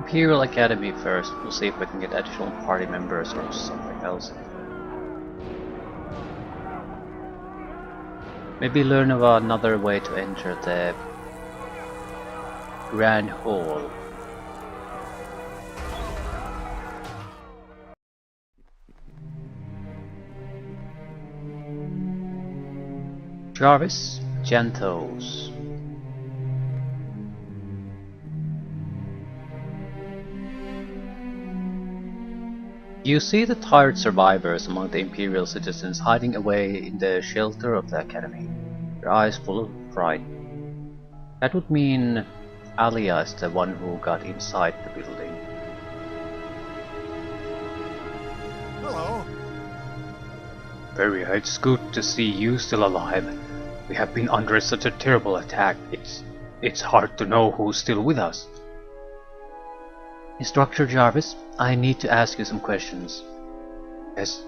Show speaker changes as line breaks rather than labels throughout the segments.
Imperial Academy first. We'll see if we can get additional party members or something else. Maybe learn about another way to enter the Grand Hall. Jarvis, Jantos. You see the tired survivors among the Imperial citizens hiding away in the shelter of the Academy, their eyes full of fright. That would mean Alia is the one who got inside the building.
Hello.
Very, it's good to see you still alive. We have been under such a terrible attack. It's hard to know who's still with us. Instructor Jarvis, I need to ask you some questions.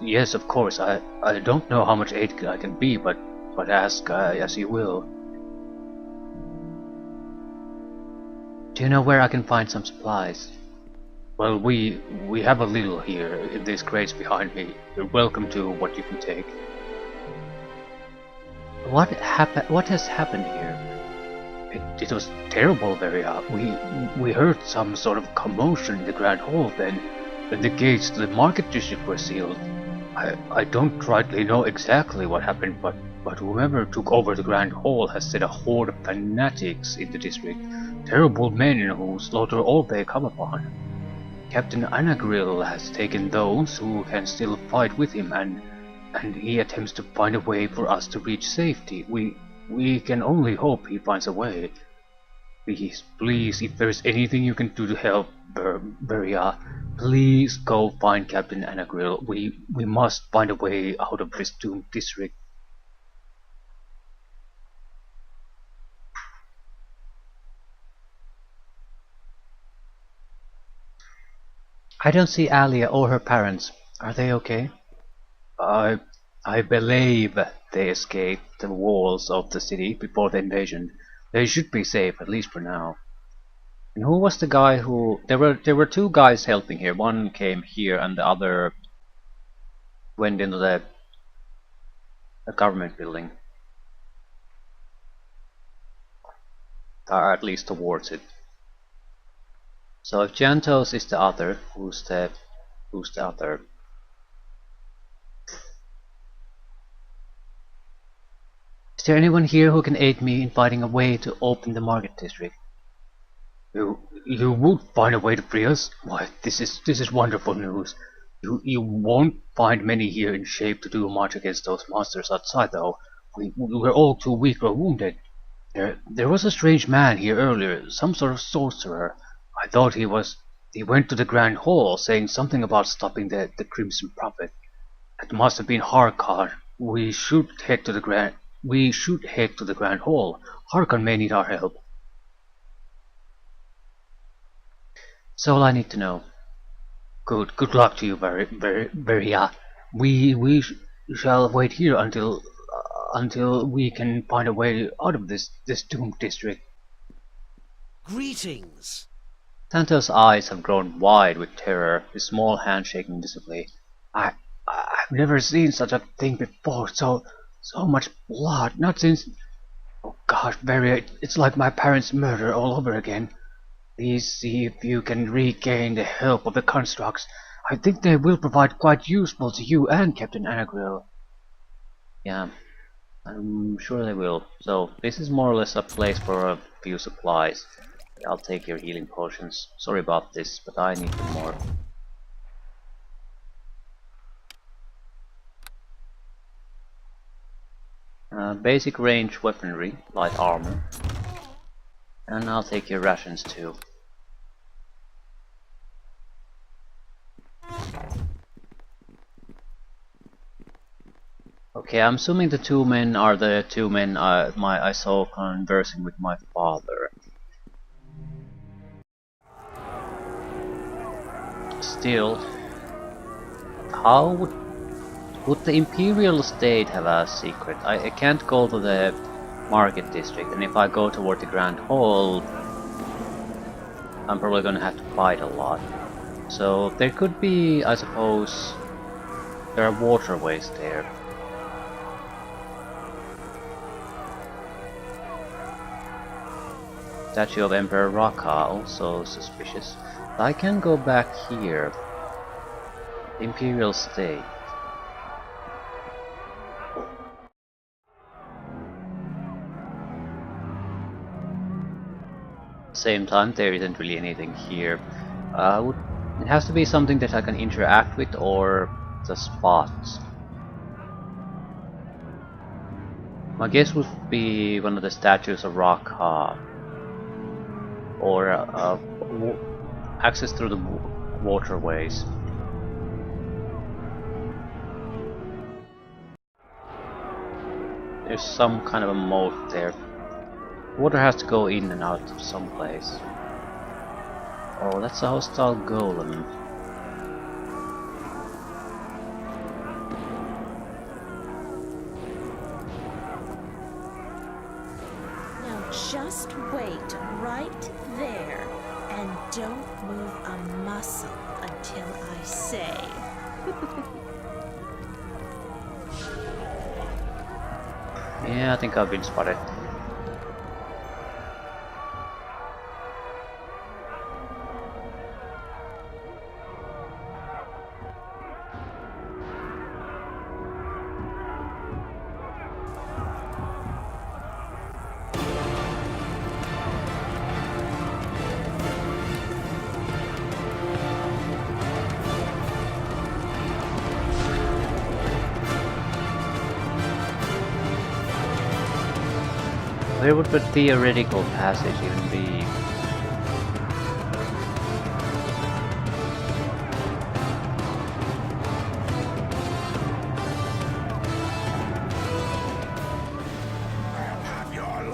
Yes, of course. I don't know how much aid I can be, but ask as you will. Do you know where I can find some supplies? Well, we have a little here in these crates behind me. You're welcome to what you can take. What has happened here? It was terrible, Veria. We heard some sort of commotion in the Grand Hall then, when the gates to the market district were sealed. I don't rightly know exactly what happened, but whoever took over the Grand Hall has set a horde of fanatics in the district, terrible men who slaughter all they come upon. Captain Anagril has taken those who can still fight with him, and he attempts to find a way for us to reach safety. We can only hope he finds a way. Please, if there's anything you can do to help Beria, please go find Captain Anagril. We must find a way out of this doomed district. I don't see Alia or her parents. Are they okay? I believe they escaped the walls of the city before the invasion. They should be safe, at least for now. And who was the guy who... There were two guys helping here. One came here and the other went into the government building. Or at least towards it. So if Jantos is the other, who's the other? Is there anyone here who can aid me in finding a way to open the market district? You would find a way to free us? Why, this is wonderful news. You won't find many here in shape to do much against those monsters outside, though. We were all too weak or wounded. There was a strange man here earlier, some sort of sorcerer. I thought he went to the Grand Hall, saying something about stopping the Crimson Prophet. It must have been Harkon. We should head to the Grand Hall. Harkon may need our help. That's all I need to know. Good luck to you, Veria. We shall wait here until we can find a way out of this doomed district.
Greetings.
Santo's eyes have grown wide with terror, his small hand shaking visibly. I've never seen such a thing before. So much blood. Not since... Oh gosh, Veria, it's like my parents' murder all over again. Please see if you can regain the help of the constructs. I think they will prove quite useful to you and Captain Anagril. Yeah, I'm sure they will. So, this is more or less a place for a few supplies. I'll take your healing potions. Sorry about this, but I need them more. Basic range weaponry, light armor. And I'll take your rations too. Okay, I'm assuming the two men are the two men I saw conversing with my father. Still, how would the Imperial State have a secret? I can't go to the market district, and if I go toward the Grand Hall, I'm probably gonna have to fight a lot. So there could be, I suppose, there are waterways there. Statue of Emperor Raka, also suspicious. I can go back here. Imperial State. Same time, there isn't really anything here. It has to be something that I can interact with or the spots. My guess would be one of the statues of Raka, or access through the waterways. There's some kind of a moat there. Water has to go in and out of some place. Oh, that's a hostile golem.
Now just wait right there and don't move a muscle until I say.
Yeah, I think I've been spotted. Where would the theoretical passage even be?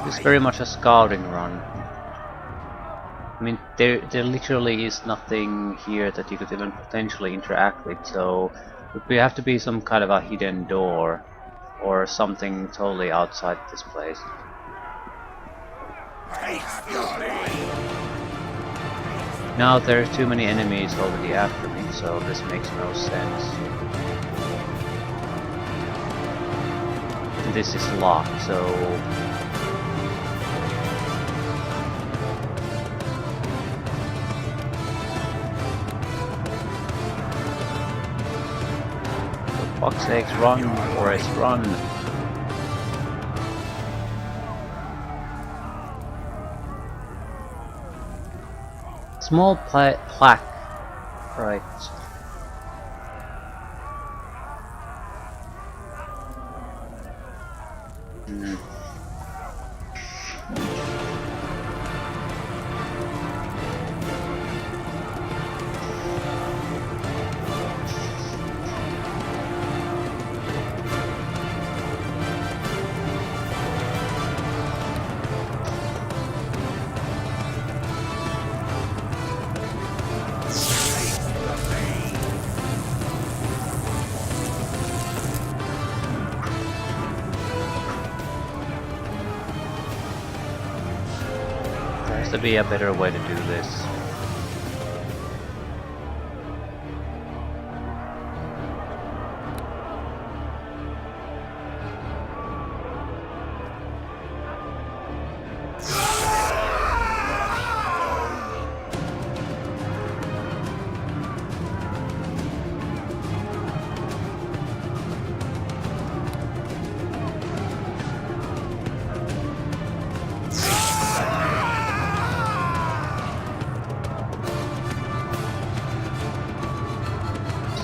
It's very much a scouting run. I mean, there literally is nothing here that you could even potentially interact with, so it would have to be some kind of a hidden door or something totally outside this place. Now there are too many enemies already after me, so this makes no sense. This is locked, so for fuck's sakes, run, Forrest, run! Small plaque. Right. There has to be a better way to do this.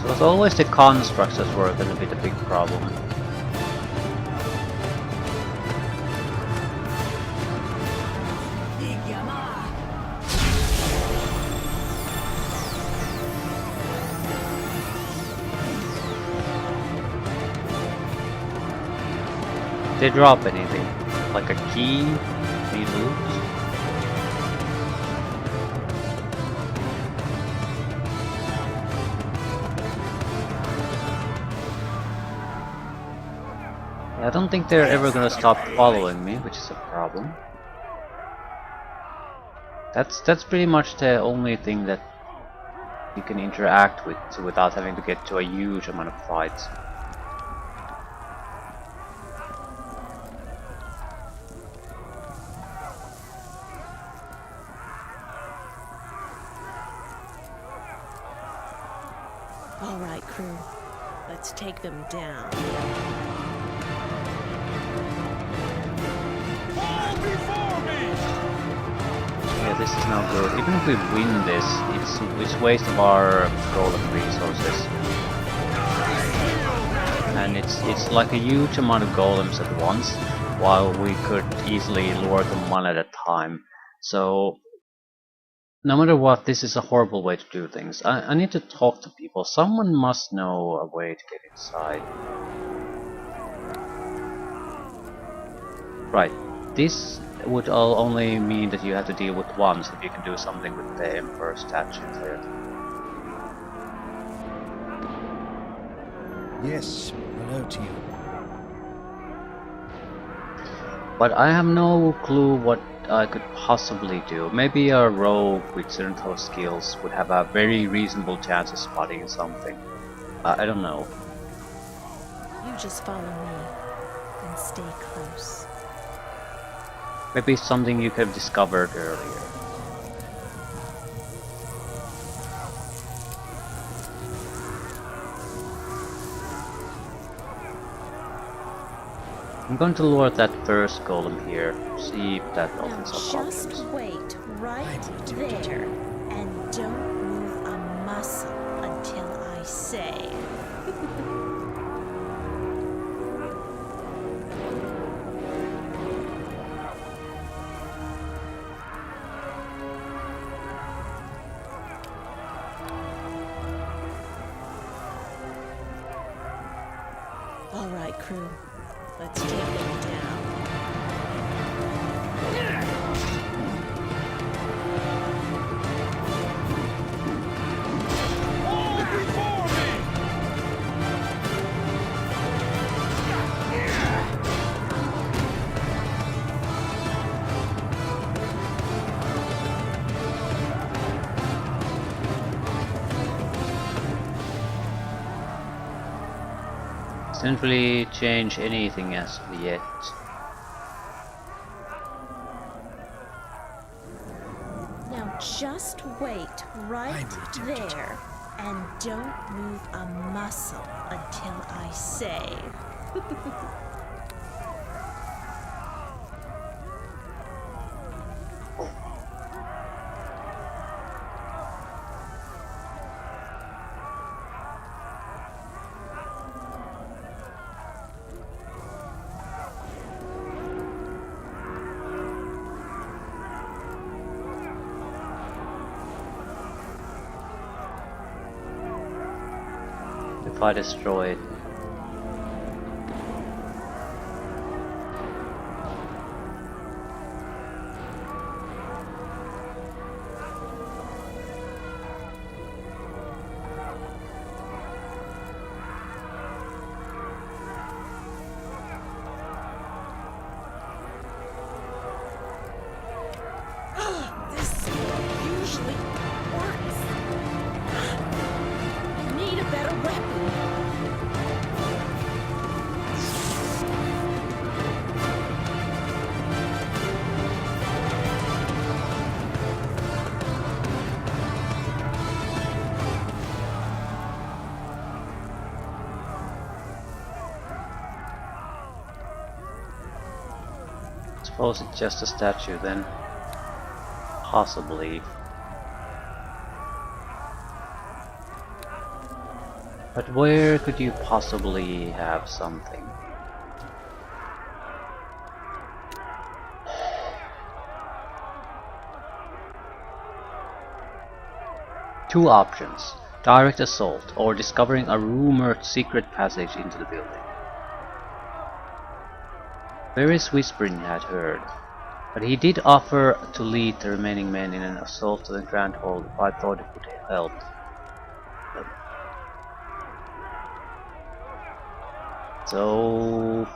So it's always the constructs that were going to be the big problem. They drop anything, like a key, any loot. I don't think they're ever gonna stop following me, which is a problem. That's pretty much the only thing that you can interact with without having to get to a huge amount of fights.
All right, crew. Let's take them down.
Fall before me!
Yeah, this is no good. Even if we win this, it's waste of our golden resources. And it's like a huge amount of golems at once, while we could easily lure them one at a time. So no matter what, this is a horrible way to do things. I need to talk to people. Someone must know a way to get inside. Right. This would all only mean that you have to deal with one, so you can do something with the Emperor statue there.
Yes, hello to you.
But I have no clue what I could possibly do. Maybe a rogue with certain skills would have a very reasonable chance of spotting something. I don't know.
You just follow me and stay close.
Maybe it's something you could have discovered earlier. I'm going to lure that first golem here, see if that opens up
Just
options.
wait right there and don't move a muscle until I say. All right, crew. Let's take them down.
Fall before me!
Didn't really change anything as of yet.
Now just wait right there and don't move a muscle until I say.
If I destroy it.
This usually works. I need a better weapon.
Suppose it's just a statue then. Possibly. But where could you possibly have something? Two options: direct assault or discovering a rumored secret passage into the building. Various whispering had heard, but he did offer to lead the remaining men in an assault to the Grand Hall if I thought it would help. So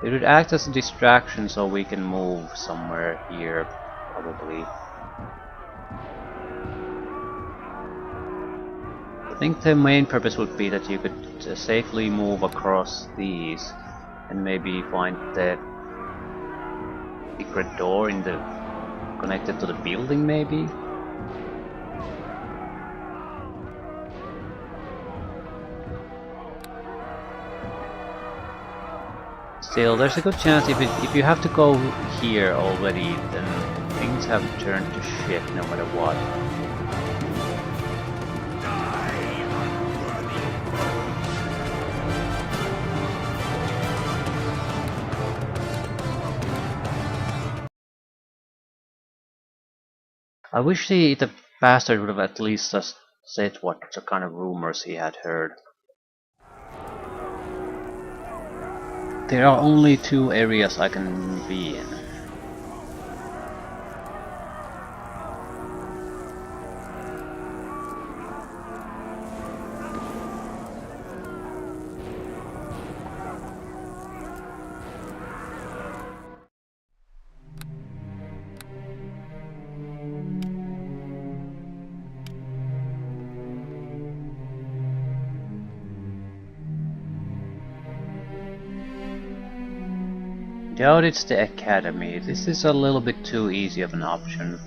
It would act as a distraction so we can move somewhere here, probably. I think the main purpose would be that you could safely move across these and maybe find the secret door in the connected to the building, maybe. Still, there's a good chance if you have to go here already, then things have turned to shit no matter what. I wish the bastard would have at least just said what kind of rumors he had heard. There are only 2 areas I can be in. Doubt it's the academy. This is a little bit too easy of an option.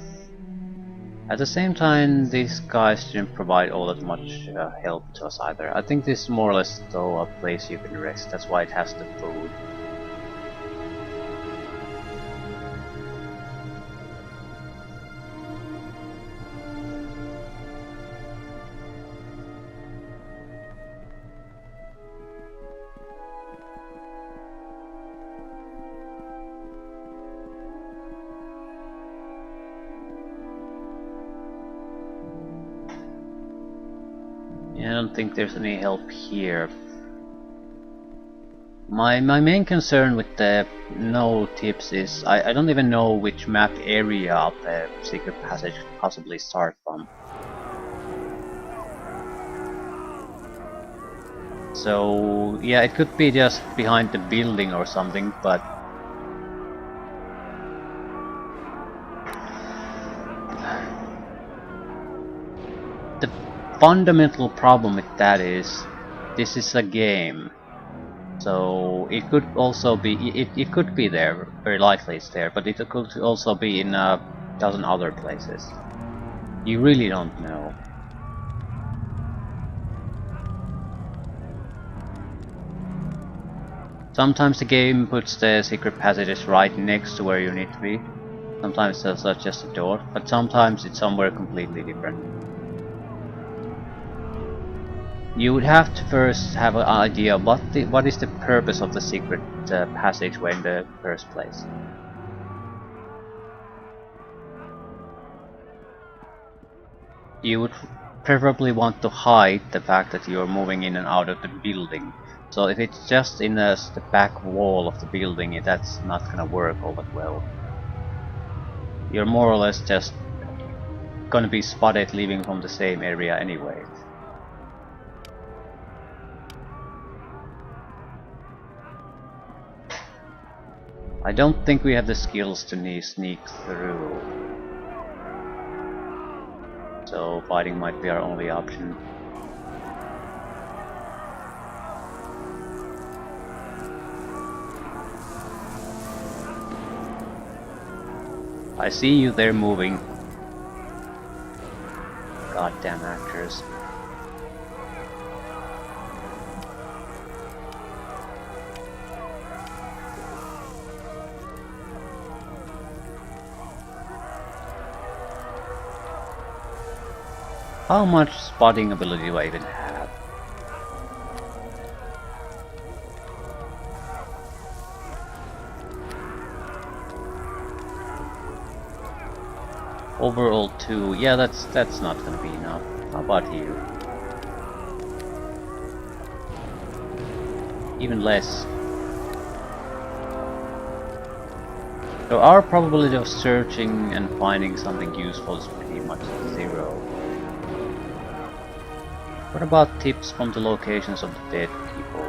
At the same time, these guys didn't provide all that much help to us either. I think this is more or less though a place you can rest. That's why it has the food. I don't think there's any help here. My main concern with the no tips is I don't even know which map area of the secret passage could possibly start from. So yeah, it could be just behind the building or something, but the fundamental problem with that is this is a game. So it could also be, it could be there, very likely it's there, but it could also be in a dozen other places. You really don't know. Sometimes the game puts the secret passages right next to where you need to be. Sometimes there's just a door, but sometimes it's somewhere completely different. You would have to first have an idea of what is the purpose of the secret passageway in the first place. You would preferably want to hide the fact that you are moving in and out of the building. So if it's just in the back wall of the building, that's not gonna work all that well. You're more or less just gonna be spotted leaving from the same area anyway. I don't think we have the skills to sneak through. So fighting might be our only option. I see you there moving. Goddamn actors. How much spotting ability do I even have? Overall 2, yeah, that's not gonna be enough. How about you? Even less. So our probability of searching and finding something useful is pretty much 0. What about tips from the locations of the dead people?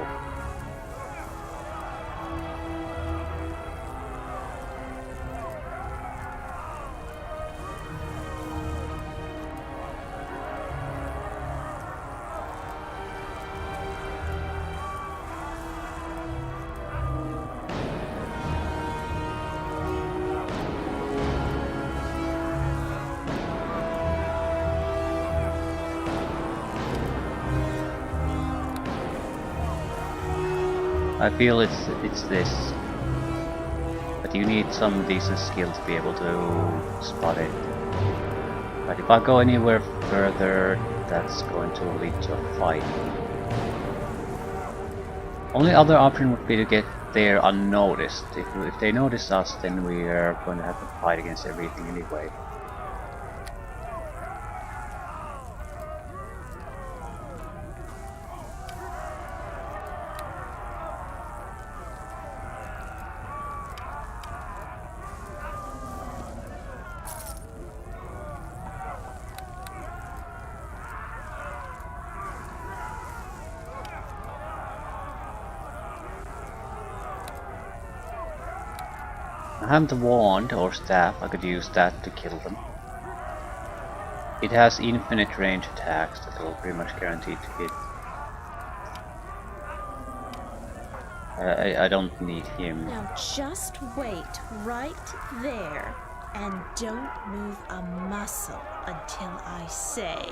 I feel it's this. But you need some decent skill to be able to spot it. But if I go anywhere further, that's going to lead to a fight. Only other option would be to get there unnoticed. If they notice us, then we are going to have to fight against everything anyway. I have the wand or staff, I could use that to kill them. It has infinite range attacks that will pretty much guaranteed to hit. I don't need him.
Now just wait right there and don't move a muscle until I say.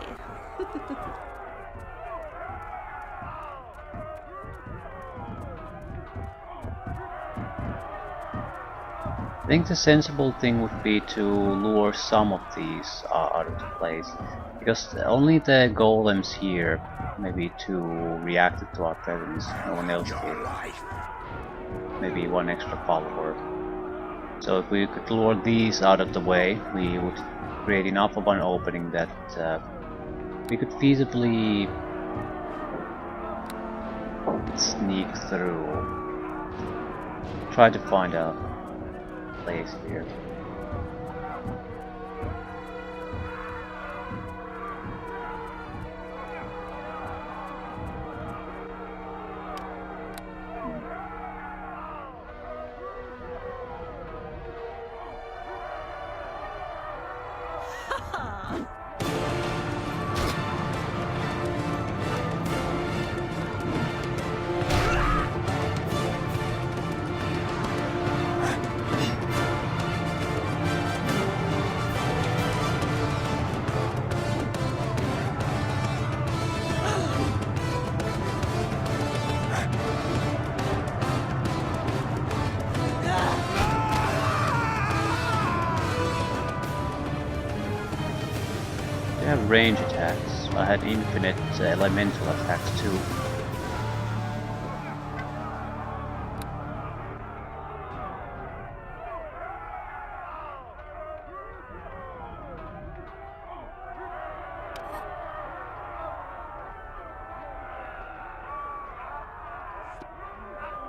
I think the sensible thing would be to lure some of these out of the place, because only the golems here, maybe two, reacted to our presence, no one else did. Maybe one extra follower. So if we could lure these out of the way, we would create enough of an opening that we could feasibly sneak through. Try to find a place here. They have range attacks. I had infinite elemental attacks too.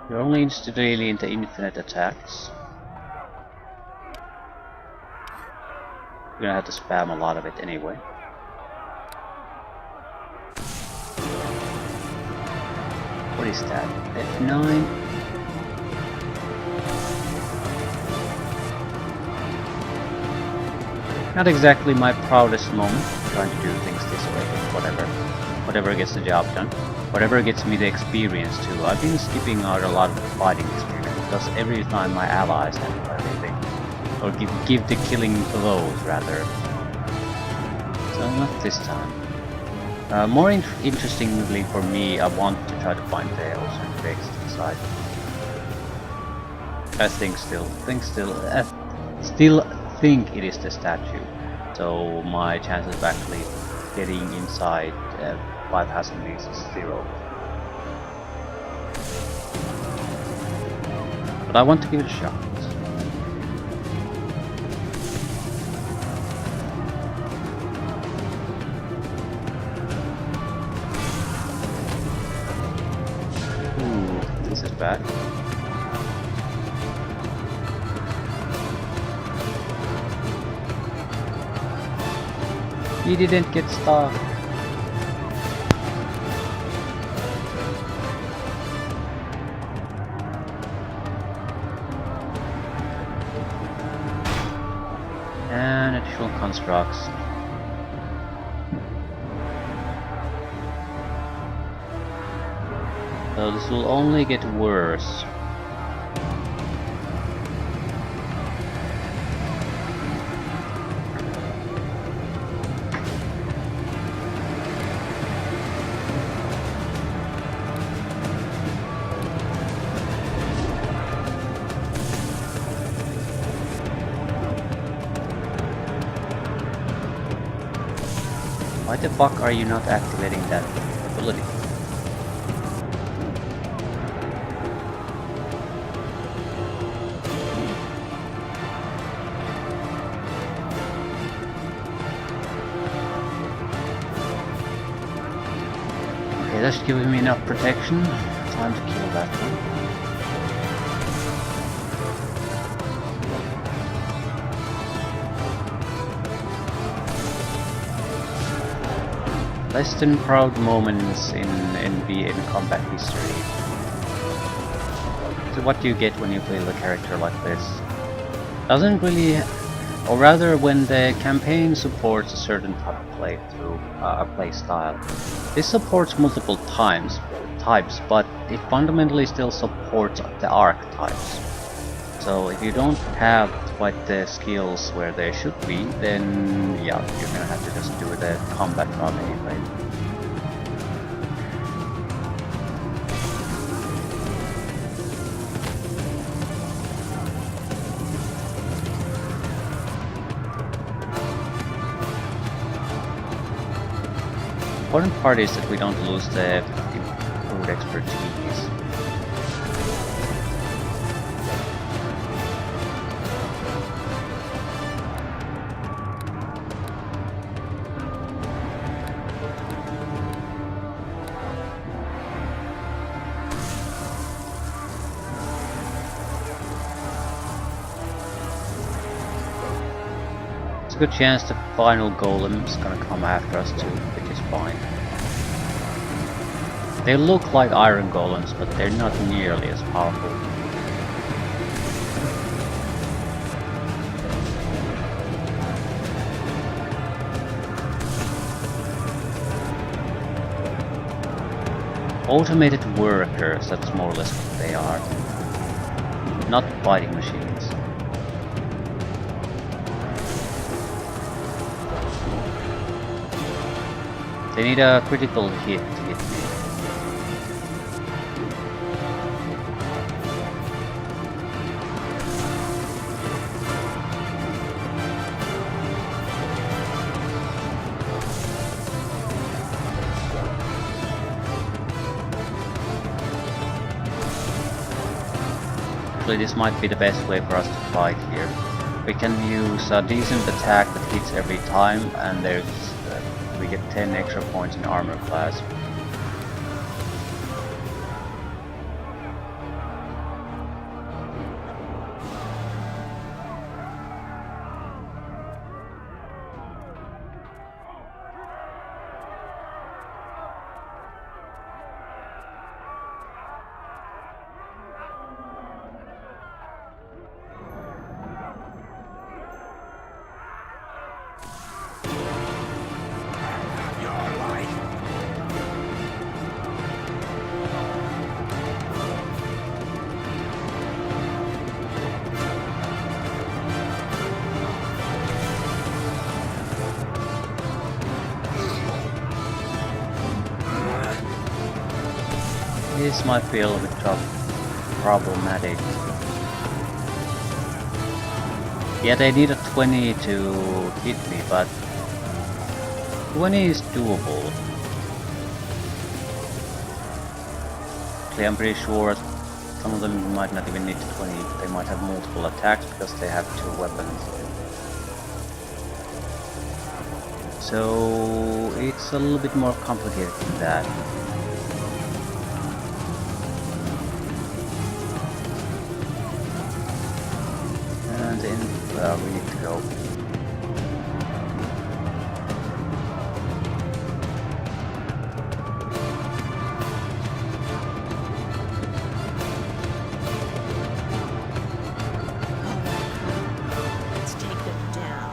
You're only interested really in the infinite attacks. You're gonna have to spam a lot of it anyway. What is that? F9? Not exactly my proudest moment, trying to do things this way, but whatever. Whatever gets the job done. Whatever gets me the experience too. I've been skipping out a lot of the fighting experience, because every time my allies have everything. Or give the killing blows, rather. So not this time. More interestingly for me, I want to try to find the ocean fix inside. I still think it is the statue. So my chances of actually getting inside 5,000 meters is 0. But I want to give it a shot. This is bad. He didn't get stuck. And additional constructs. So this will only get worse. Why the fuck are you not activating that ability? Okay, that's giving me enough protection. Time to kill that one. Less than proud moments in NWN combat history. So what do you get when you play the character like this? Doesn't really, or rather when the campaign supports a certain type of play style. This supports multiple types, but it fundamentally still supports the archetypes. So if you don't have quite the skills where they should be, then yeah, you're gonna have to just do the combat run anyway. The important part is that we don't lose the improved expertise. It's a good chance the final golem is gonna come after us too, which is fine. They look like iron golems, but they're not nearly as powerful. Automated workers, that's more or less what they are. Not fighting machines. They need a critical hit to hit me. Actually, this might be the best way for us to fight here. We can use a decent attack that hits every time, and we get 10 extra points in armor class. This might be a little bit problematic. Yeah, they need a 20 to hit me, but 20 is doable. Actually, I'm pretty sure some of them might not even need 20. They might have multiple attacks because they have 2 weapons. So it's a little bit more complicated than that. We need to go.
Let's take them down.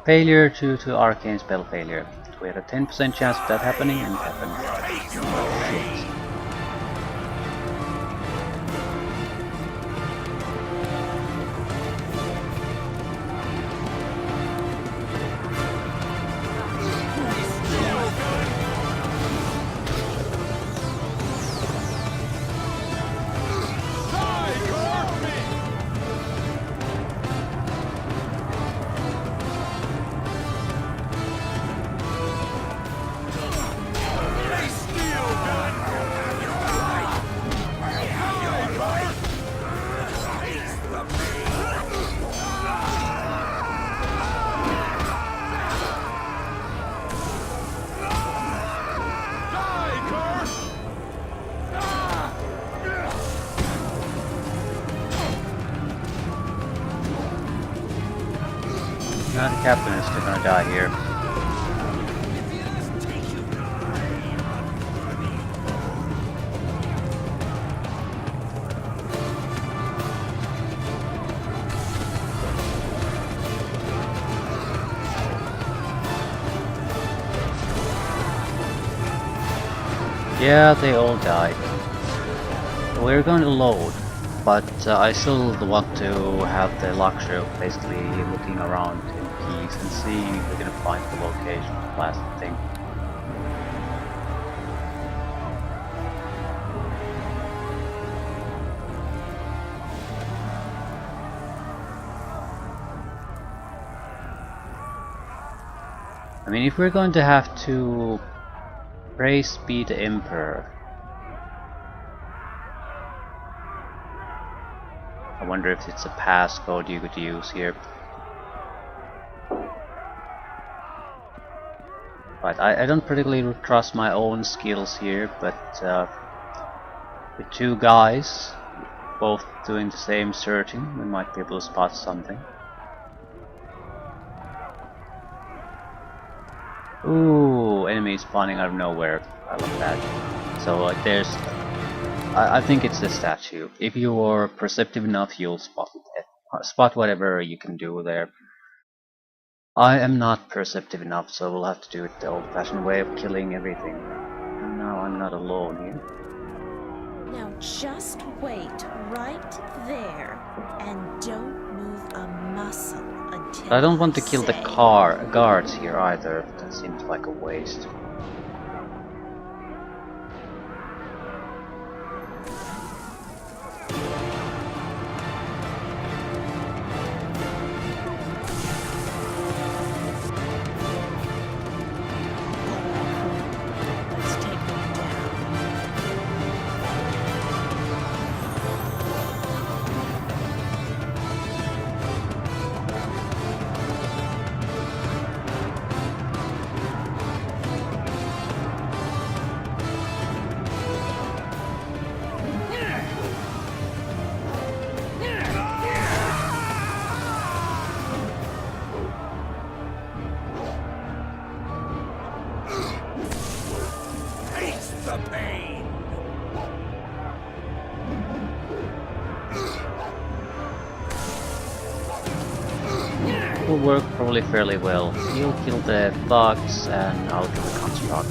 Failure due to arcane spell failure. We had a 10% chance of that happening, and it happened. Shit. Now the captain is still gonna die here. Yeah, they all died. We're going to load, but I still want to have the luxury of basically looking around in peace and seeing if we're gonna find the location of the last thing. I mean, if we're going to have to praise be the Emperor, I wonder if it's a passcode you could use here. Right, I don't particularly trust my own skills here, but with two guys both doing the same searching, we might be able to spot something. Ooh, enemies spawning out of nowhere. I love that. So there's... I think it's the statue. If you are perceptive enough, you'll spot it. Spot whatever you can do there. I am not perceptive enough, so we'll have to do it the old-fashioned way of killing everything. And now I'm not alone here.
Now just wait right there and don't move a muscle until
I don't want to kill the
say.
guards here either. That seems like a waste.
Let's take them down.
Taste the pain.
Will work probably fairly well. You'll kill the thugs and I'll kill the construct.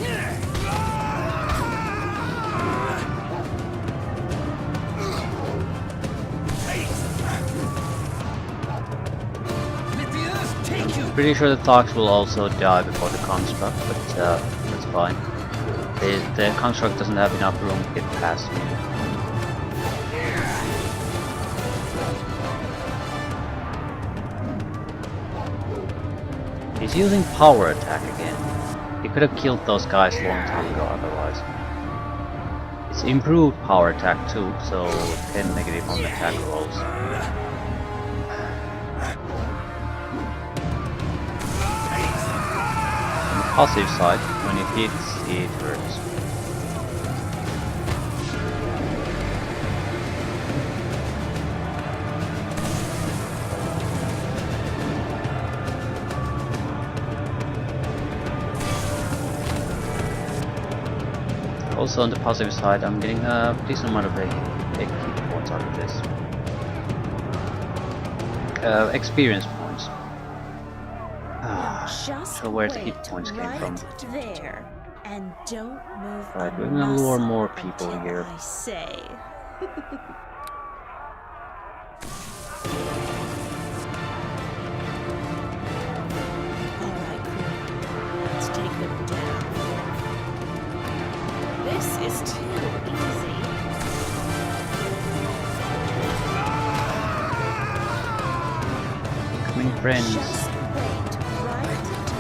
Let the earth take you.
Pretty sure the thugs will also die before the construct, but that's fine. The construct doesn't have enough room to get past me. He's using power attack again. He could have killed those guys a long time ago otherwise. It's improved power attack too, so 10 negative on attack rolls. On the passive side, when it hits, it hurts. Also on the positive side, I'm getting a decent amount of key points out of this. Experience points.
Just
So where the hit
wait
points came
right
from.
there and don't move
Right,
a
we're gonna lure
muscle
more people
until
here.
I say. Alright, crew. Let's take them down. This is too easy.
Coming friends.
Just wait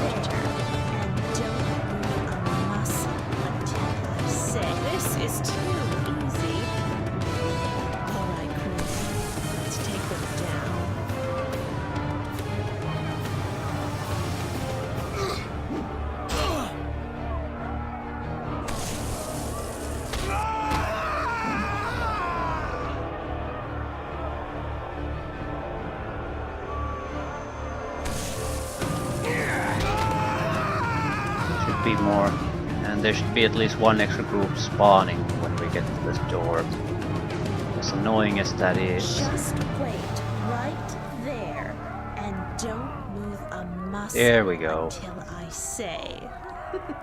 right there and don't move a muscle until I say. This is too easy. Alright, crew. Let's take them down.
more. And there should be at least one extra group spawning when we get to this door. As annoying as that is.
Just wait right there and don't move a muscle
There we go.
until I say.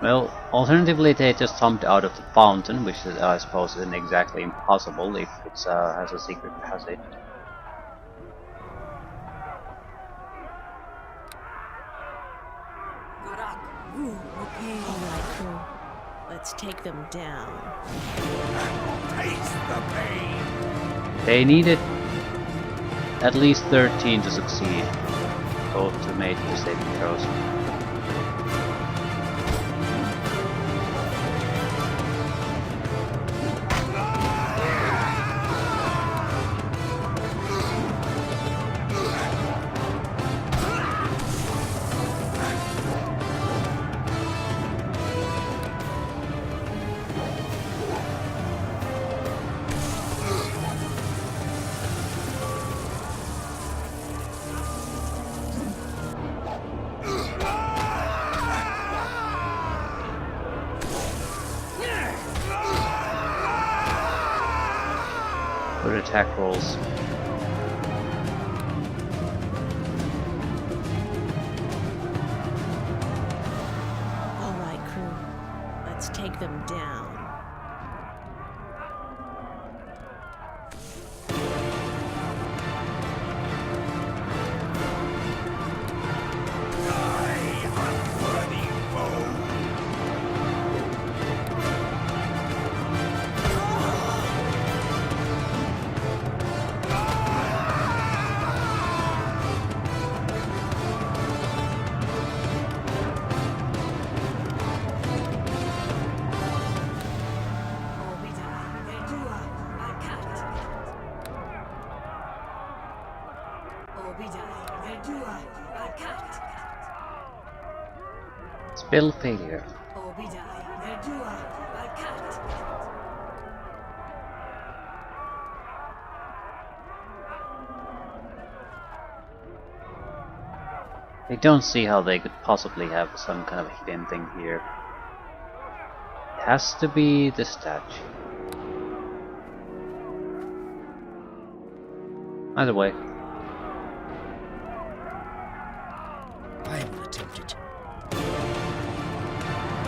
Well, alternatively they just jumped out of the fountain, which is, I suppose isn't exactly impossible if it has a secret passage.
Alright, crew. Let's take them down.
Taste the pain.
They needed at least 13 to succeed, both to make the saving throws. Good attack rolls.
Alright, crew. Let's take them down.
Die, unworthy foe.
Spell failure. I don't see how they could possibly have some kind of hidden thing here. It has to be the statue. Either way.
I will attempt it.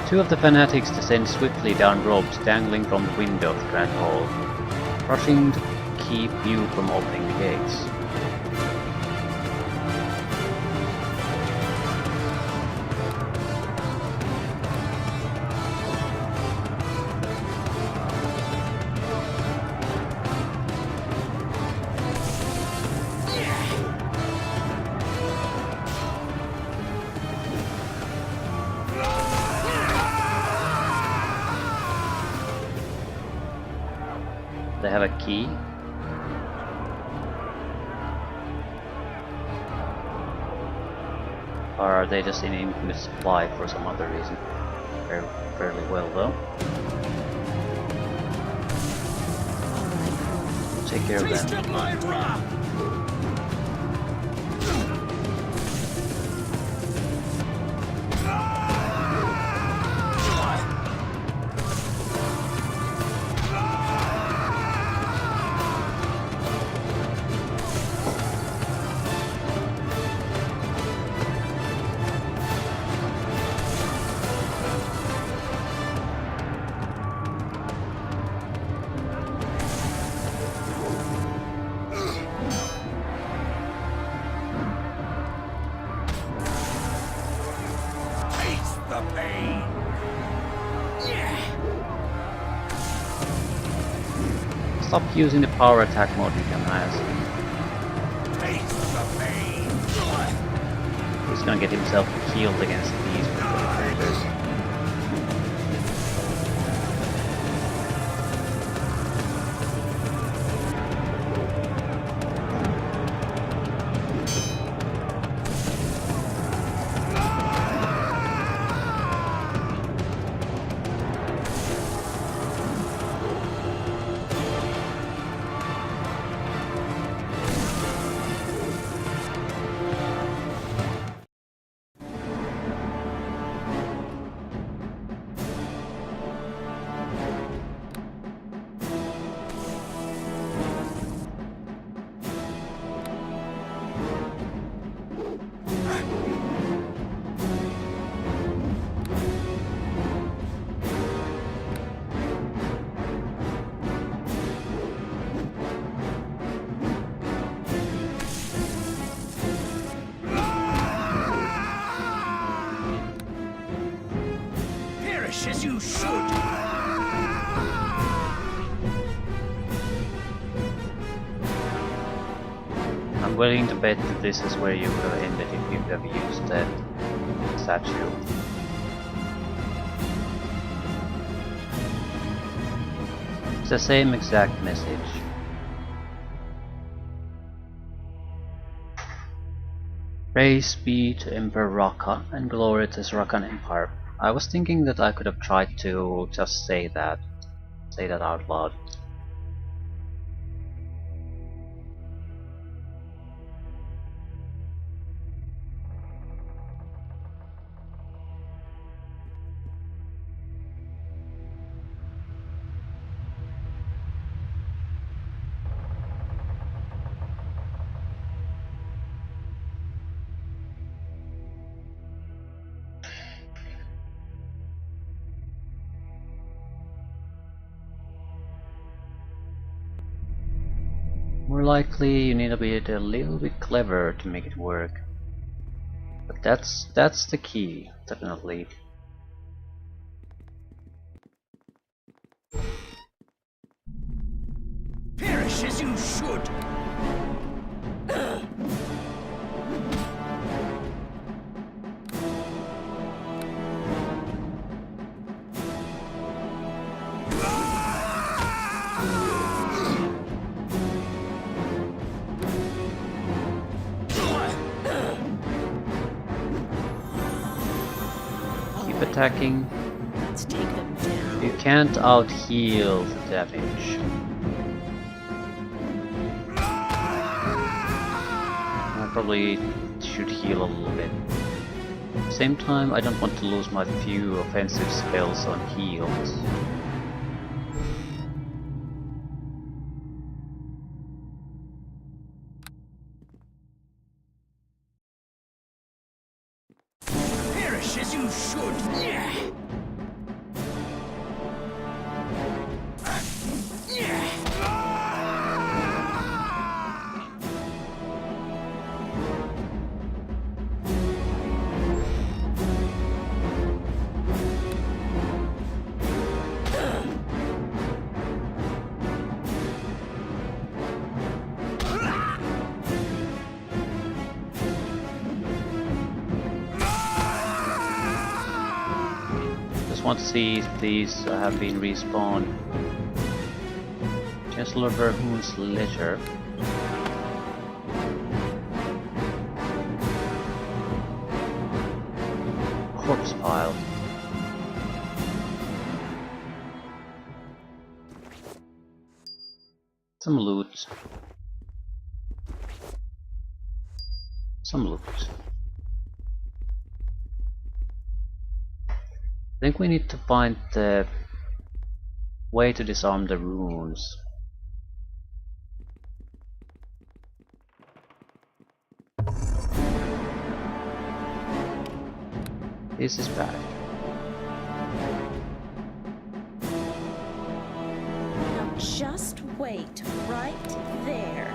Two of the fanatics descend swiftly down ropes dangling from the window of the Grand Hall, rushing to keep you from opening the gates. They have a key. Or are they just in infinite supply for some other reason? Fairly well though. We'll take care of
Taste
that.
of my wrath. The pain.
Stop using the power attack mode, you dumbass.
Taste the pain.
He's gonna get himself healed against these characters. I'm willing to bet that this is where you would have ended if you would have used that statue. It's the same exact message. Praise be to Emperor Raka and glory to his Rakan Empire. I was thinking that I could have tried to just say that out loud. More likely, you need to be a little bit clever to make it work. But that's the key, definitely.
Perish as you should!
Keep attacking.
Let's take them down.
You can't out-heal the damage. I probably should heal a little bit. At the same time, I don't want to lose my few offensive spells on heals.
Perish as you should! Yeah!
Want to see if these have been respawned. Chancellor Verhoon's letter. Corpse pile. Some loot. Some loot. I think we need to find the way to disarm the runes. This is bad.
Now just wait right there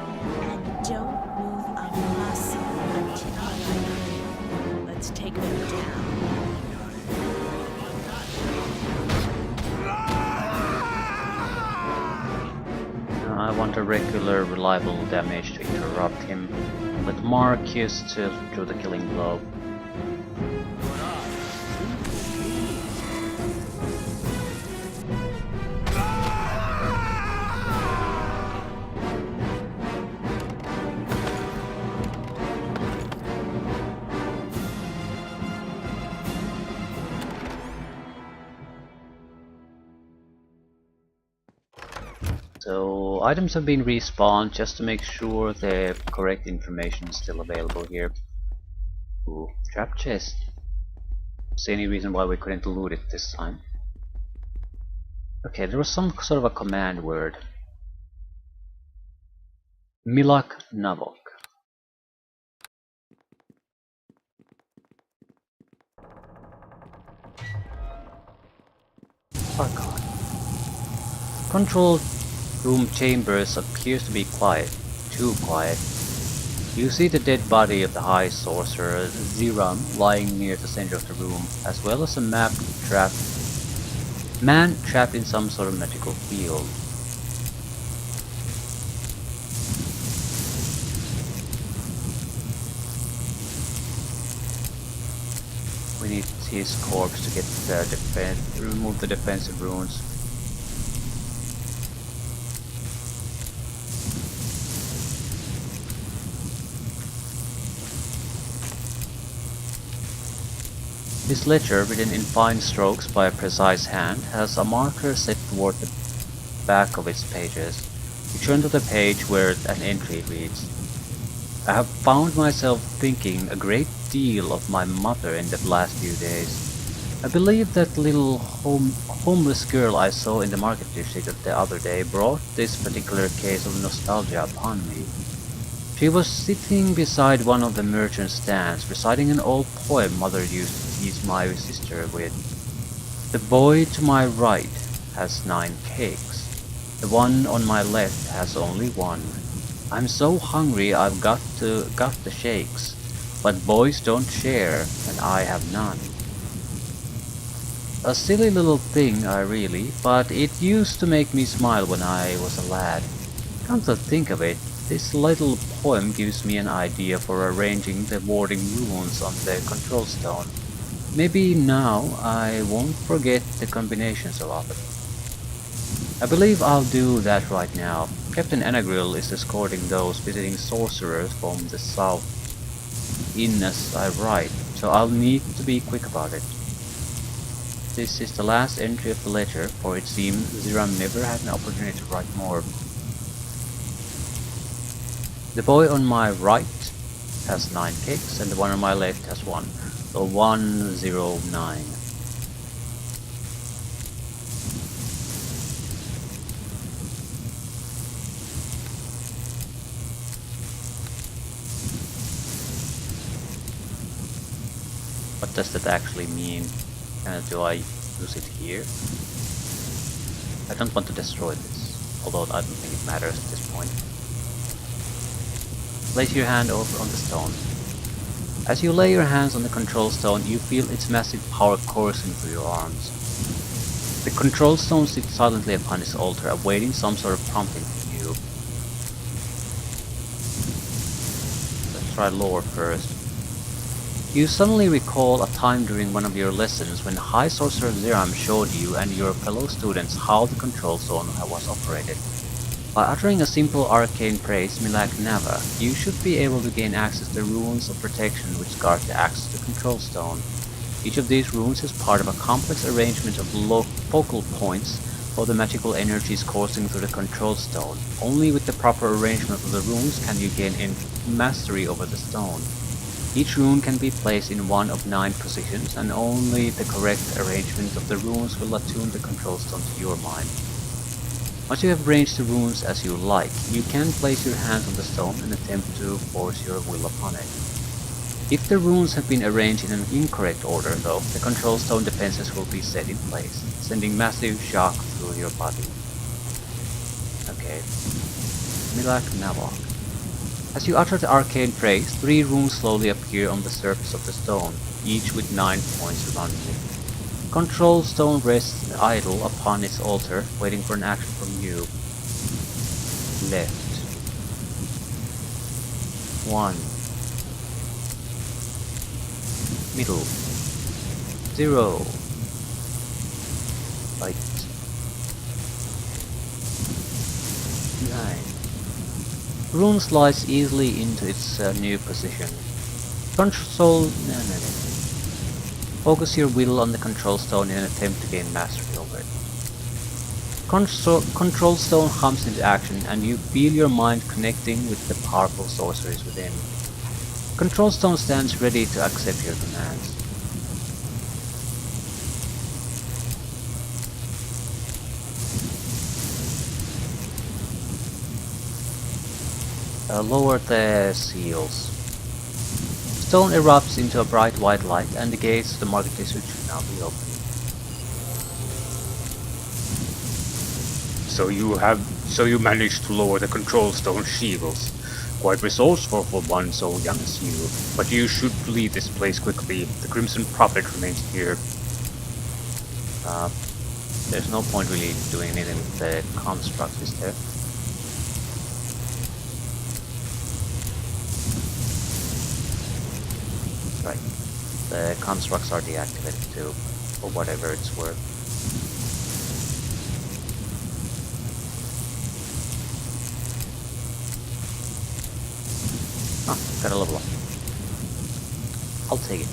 and don't move a muscle until I leave. Let's take them down.
I want a regular, reliable damage to interrupt him. Let Marcus to do the killing blow. So items have been respawned just to make sure the correct information is still available here. Ooh, trap chest. See any reason why we couldn't loot it this time? Okay, there was some sort of a command word. Milak Navok. Archon. Control room chambers appears to be quiet. Too quiet. You see the dead body of the High Sorcerer, Ziram, lying near the center of the room, as well as a man trapped in some sort of magical field. beneath his corpse to get the remove the defensive runes. His ledger, written in fine strokes by a precise hand, has a marker set toward the back of its pages. You turn to the page where an entry reads, I have found myself thinking a great deal of my mother in the last few days. I believe that little homeless girl I saw in the market district the other day brought this particular case of nostalgia upon me. She was sitting beside one of the merchant stands, reciting an old poem Mother used to tease my sister with. The boy to my right has 9 cakes. The one on my left has only 1. I'm so hungry I've got the shakes, but boys don't share, and I have none. A silly little thing, really, but it used to make me smile when I was a lad. Come to think of it, this little poem gives me an idea for arranging the warding runes on the control stone. Maybe now I won't forget the combination so often. I believe I'll do that right now. Captain Anagrill is escorting those visiting sorcerers from the south in as I write, so I'll need to be quick about it. This is the last entry of the ledger, for it seems Ziram never had an opportunity to write more. The boy on my right has 9 cakes, and the one on my left has 1, so 109. What does that actually mean? Do I use it here? I don't want to destroy this, although I don't think it matters at this point. Place your hand over on the stone. As you lay your hands on the control stone, you feel its massive power coursing through your arms. The control stone sits silently upon its altar, awaiting some sort of prompting from you. Let's try lore first. You suddenly recall a time during one of your lessons when High Sorcerer Ziram showed you and your fellow students how the control stone was operated. By uttering a simple arcane phrase, Milak Nava, you should be able to gain access to runes of protection which guard the access to the control stone. Each of these runes is part of a complex arrangement of focal points for the magical energies coursing through the control stone. Only with the proper arrangement of the runes can you gain mastery over the stone. Each rune can be placed in one of 9 positions, and only the correct arrangement of the runes will attune the control stone to your mind. Once you have arranged the runes as you like, you can place your hands on the stone and attempt to force your will upon it. If the runes have been arranged in an incorrect order, though, the control stone defenses will be set in place, sending massive shock through your body. Okay. Milak Navok. As you utter the arcane phrase, 3 runes slowly appear on the surface of the stone, each with 9 points surrounding it. Control stone rests idle upon its altar, waiting for an action from you. Left. 1. Middle. 0. Right. Behind. Rune slides easily into its new position. Focus your will on the control stone in an attempt to gain mastery over it. Control stone hums into action, and you feel your mind connecting with the powerful sorceries within. Control stone stands ready to accept your commands. Lower the seals. Stone erupts into a bright white light, and the gates to the market district should now be open.
So you managed to lower the control stone shields. Quite resourceful for one so young as you. But you should leave this place quickly. The Crimson Prophet remains here.
There's no point really doing anything with the construct, is there? Right.
The constructs are deactivated too, for whatever it's worth. Ah, got a level up. I'll take it.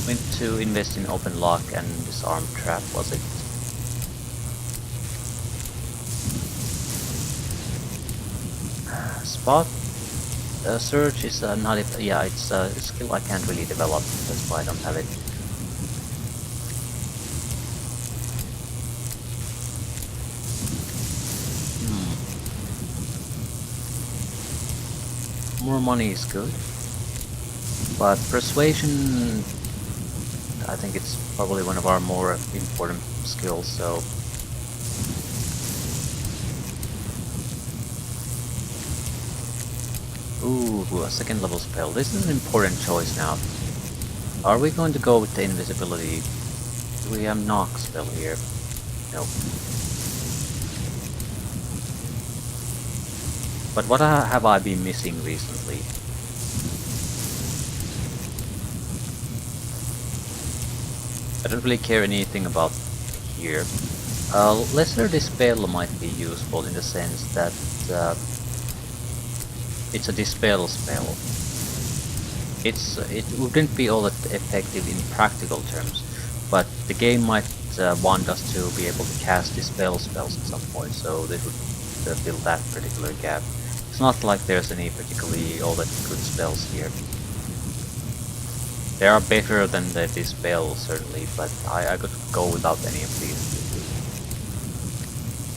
Went to invest in open lock and disarm trap, was it? Spot search is not if yeah, it's a skill I can't really develop. That's why I don't have it. More money is good, but persuasion, I think it's probably one of our more important skills. So. Ooh, a second level spell. This is an important choice now. Are we going to go with the invisibility? Do we have knock spell here? Nope. But what have I been missing recently? I don't really care anything about here. Lesser Dispel might be useful in the sense that it's a dispel spell. It wouldn't be all that effective in practical terms, but the game might want us to be able to cast dispel spells at some point, so they would fill that particular gap. It's not like there's any particularly all that good spells here. They are better than the dispel certainly, but I could go without any of these.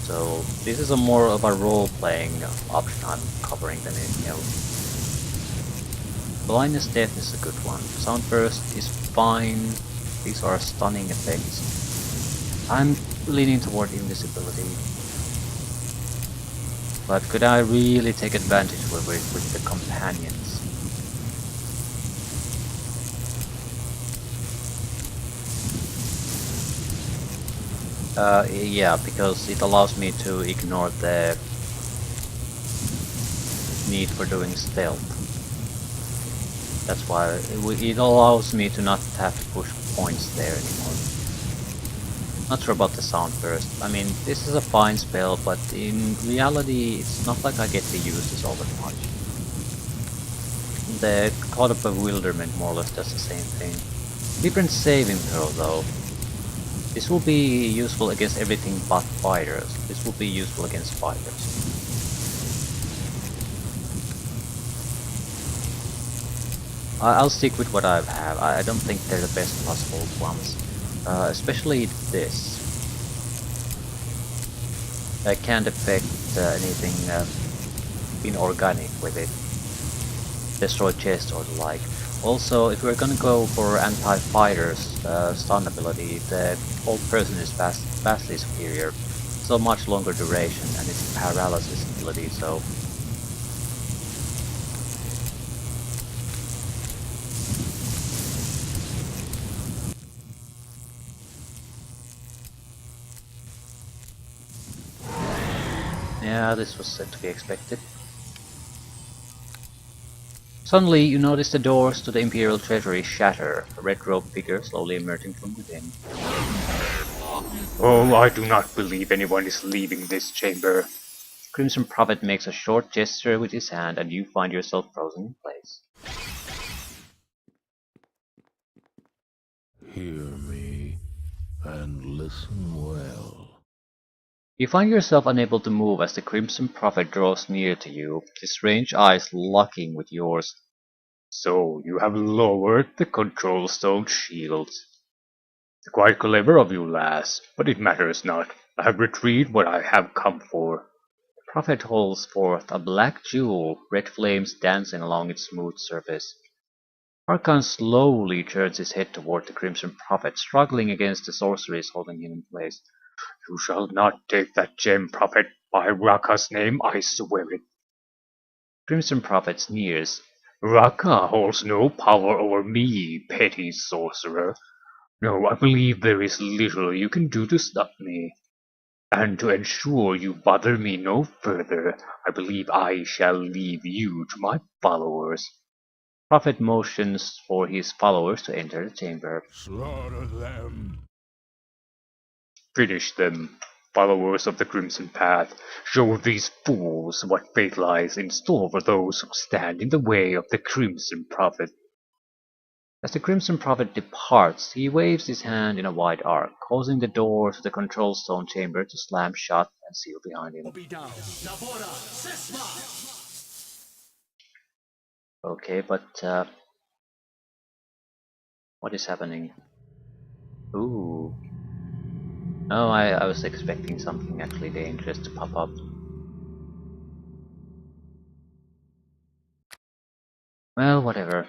So this is a more of a role-playing option I'm covering than anything else. Blindness Death is a good one. Soundburst is fine. These are stunning effects. I'm leaning toward invisibility. But could I really take advantage of it with the companions? Yeah, because it allows me to ignore the need for doing stealth. That's why it allows me to not have to push points there anymore. Not sure about the sound burst. I mean, this is a fine spell, but in reality, it's not like I get to use this all that much. The Cloud of Bewilderment more or less does the same thing. Different saving throw though. This will be useful against everything but fighters. This will be useful against fighters. I'll stick with what I have. I don't think they're the best possible ones. Especially this. I can't affect anything inorganic with it. Destroy chest or the like. Also, if we're gonna go for anti-fighters stun ability, the old person is vastly superior. So much longer duration and it's paralysis ability, so yeah, this was said to be expected. Suddenly, you notice the doors to the Imperial Treasury shatter, a red-robed figure slowly emerging from within.
Oh, I do not believe anyone is leaving this chamber.
Crimson Prophet makes a short gesture with his hand and you find yourself frozen in place.
Hear me and listen well.
You find yourself unable to move as the Crimson Prophet draws near to you, his strange eyes locking with yours.
So, you have lowered the control stone shields. Quite clever of you, lass, but it matters not. I have retrieved what I have come for.
The Prophet holds forth a black jewel, red flames dancing along its smooth surface. Arkan slowly turns his head toward the Crimson Prophet, struggling against the sorceries holding him in place.
You shall not take that gem, Prophet. By Raka's name, I swear it.
Crimson Prophet sneers.
Raka holds no power over me, petty sorcerer. No, I believe there is little you can do to stop me. And to ensure you bother me no further, I believe I shall leave you to my followers.
Prophet motions for his followers to enter the chamber.
Slaughter them.
Finish them, followers of the Crimson Path. Show these fools what fate lies in store for those who stand in the way of the Crimson Prophet.
As the Crimson Prophet departs, he waves his hand in a wide arc, causing the door to the control stone chamber to slam shut and seal behind him. Okay, but what is happening? Ooh. Oh, I was expecting something actually dangerous to pop up. Well, whatever.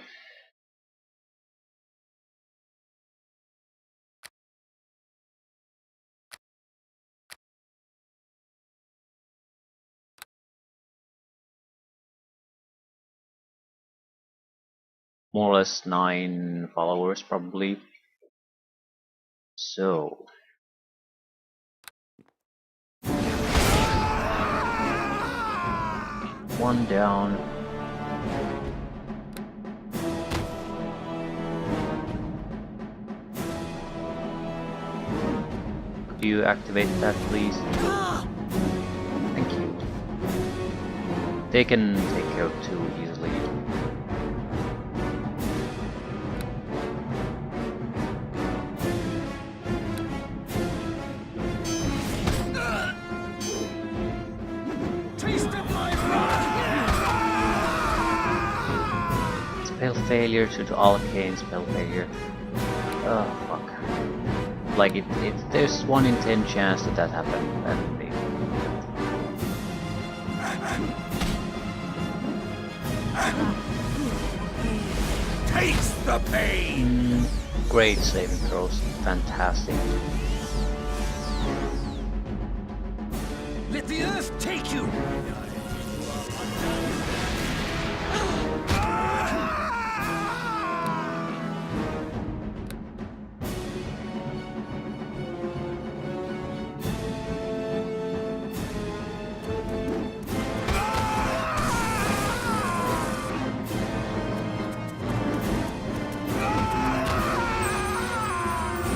More or less 9 followers, probably. So... one down. Could you activate that, please? Thank you. They can take care of 2 easily.
Taste of my wrath!
Spell failure due to arcane spell failure. Oh fuck. Like if there's 1 in 10 chance that that happened, that would be.
Taste the pain!
Great saving throws, fantastic.
Let the earth take you!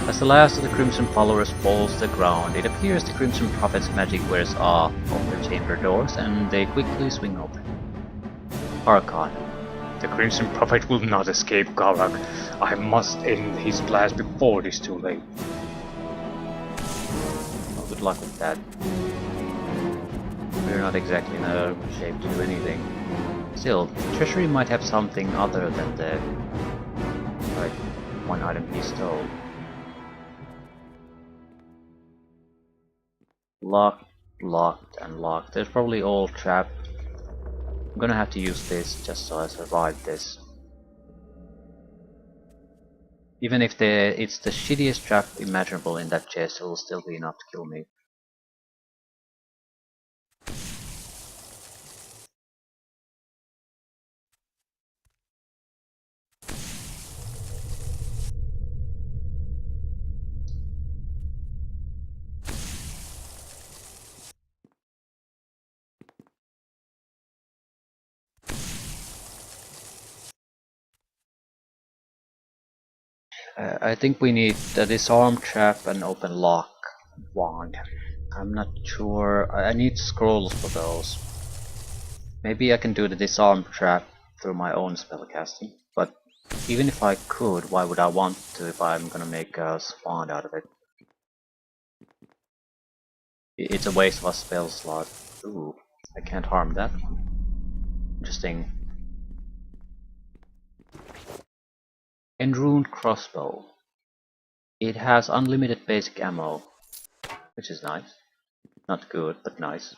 As the last of the Crimson followers falls to the ground, it appears the Crimson Prophet's magic wears off of the chamber doors and they quickly swing open. Archon.
The Crimson Prophet will not escape Garak. I must end his plans before it is too late.
Well, good luck with that. We're not exactly in a shape to do anything. Still, the treasury might have something other than the... like, 1 item he stole. Locked, locked, and locked. There's probably all trapped. I'm gonna have to use this just so I survive this. Even if it's the shittiest trap imaginable in that chest, it will still be enough to kill me. I think we need the disarm trap and open lock wand. I'm not sure. I need scrolls for those. Maybe I can do the disarm trap through my own spellcasting, but even if I could, why would I want to if I'm gonna make a wand out of it? It's a waste of a spell slot. Ooh, I can't harm that one. Interesting. Enruned crossbow. It has unlimited basic ammo, which is nice. Not good, but nice.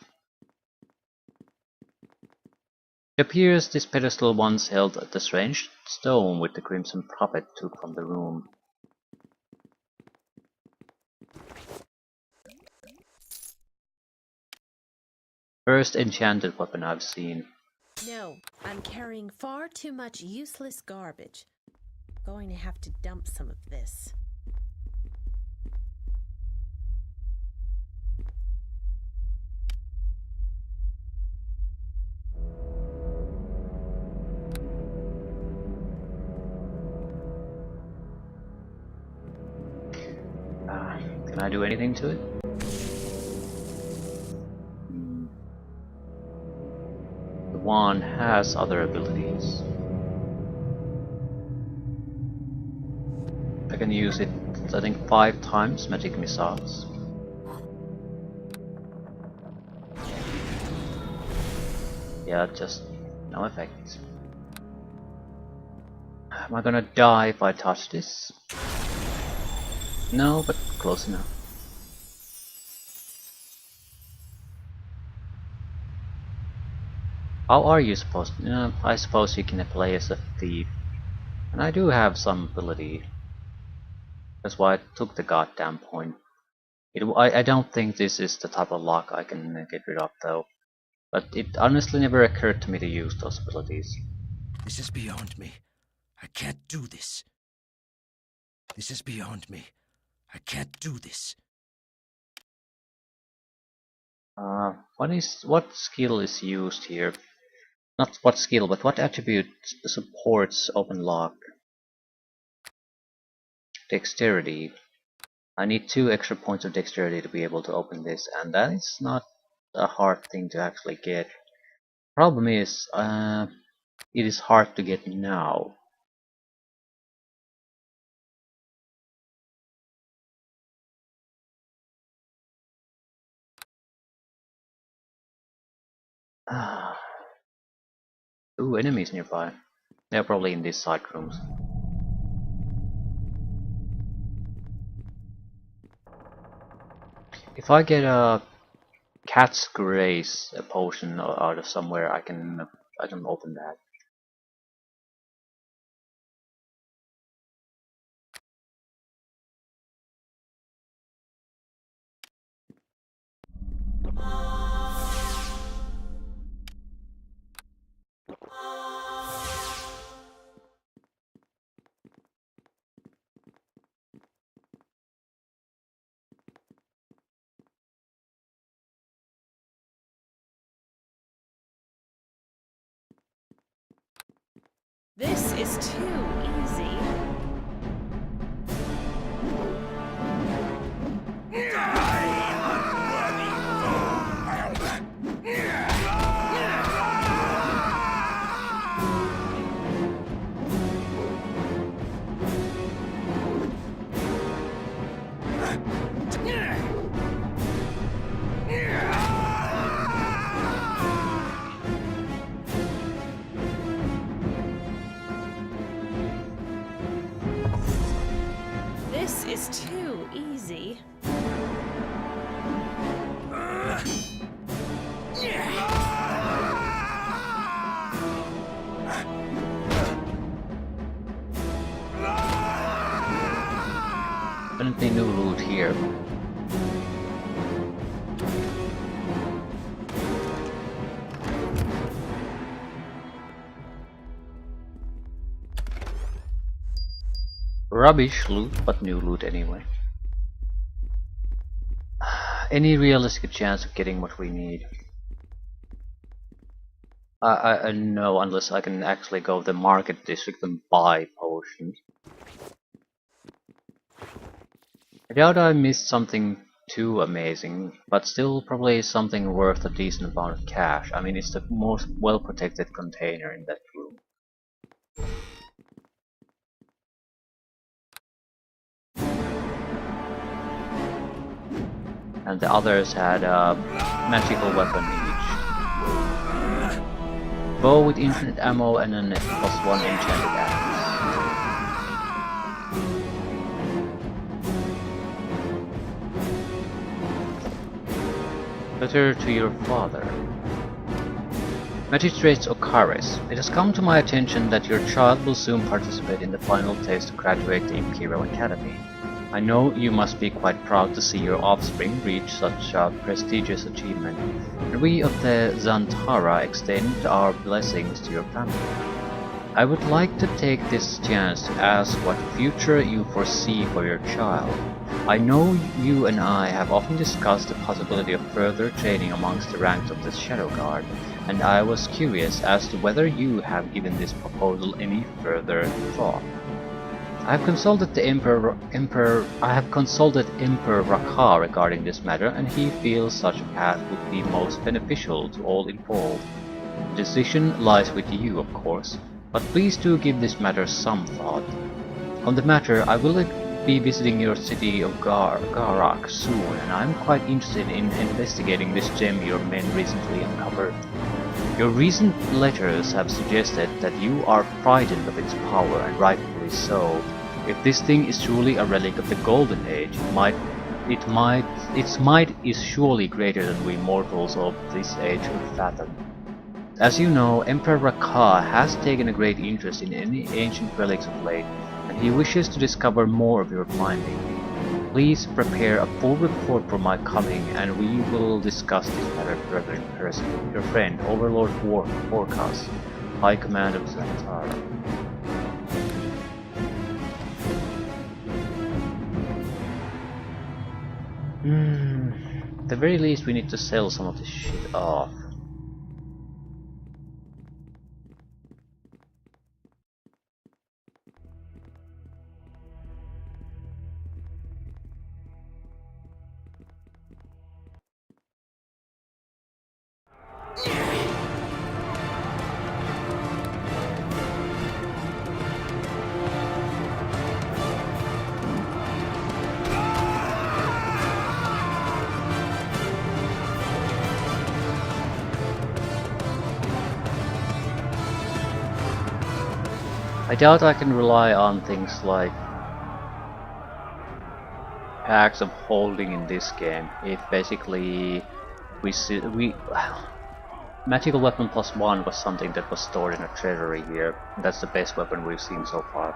It appears this pedestal once held the strange stone which the Crimson Prophet took from the room. First enchanted weapon I've seen.
No, I'm carrying far too much useless garbage. Going to have to dump some of this.
Can I do anything to it? The wand has other abilities. I can use it, I think, 5 times magic missiles. Yeah, just no effect. Am I gonna die if I touch this? No, but close enough. How are you supposed to? I suppose you can play as a thief. And I do have some ability. That's why I took the goddamn point. I don't think this is the type of luck I can get rid of though. But it honestly never occurred to me to use those abilities.
This is beyond me. I can't do this. This is beyond me. I can't do this.
What skill is used here? Not what skill, but what attribute supports open lock? Dexterity. I need 2 extra points of dexterity to be able to open this, and that is not a hard thing to actually get. Problem is, it is hard to get now. Ooh, enemies nearby. They're probably in these side rooms. If I get a cat's grace a potion out of somewhere, I can open that.
This is too easy. This is too easy.
Anything new loot here? Rubbish loot, but new loot anyway. Any realistic chance of getting what we need? I know, unless I can actually go to the market district and buy potions. I doubt I missed something too amazing, but still probably something worth a decent amount of cash. I mean, it's the most well-protected container in that room. And the others had a magical weapon each. Bow with infinite ammo and then +1 enchanted axe. Letter to your father. Magistrate Okaris, it has come to my attention that your child will soon participate in the final test to graduate the Imperial Academy. I know you must be quite proud to see your offspring reach such a prestigious achievement, and we of the Zantara extend our blessings to your family. I would like to take this chance to ask what future you foresee for your child. I know you and I have often discussed the possibility of further training amongst the ranks of the Shadowguard, and I was curious as to whether you have given this proposal any further thought. I have consulted the I have consulted Emperor Rakha regarding this matter, and he feels such a path would be most beneficial to all involved. The decision lies with you, of course, but please do give this matter some thought. On the matter, I will be visiting your city of Garak soon, and I'm quite interested in investigating this gem your men recently uncovered. Your recent letters have suggested that you are frightened of its power, and rightfully so. If this thing is truly a relic of the Golden Age, its might is surely greater than we mortals of this age could fathom. As you know, Emperor Rakha has taken a great interest in any ancient relics of late, and he wishes to discover more of your finding. Please prepare a full report for my coming, and we will discuss this matter further in person. Your friend, Overlord Forecast, High Command of Zantara. At the very least we need to sell some of this shit off. I doubt I can rely on things like packs of holding in this game if basically Magical Weapon +1 was something that was stored in a treasury here. That's the best weapon we've seen so far.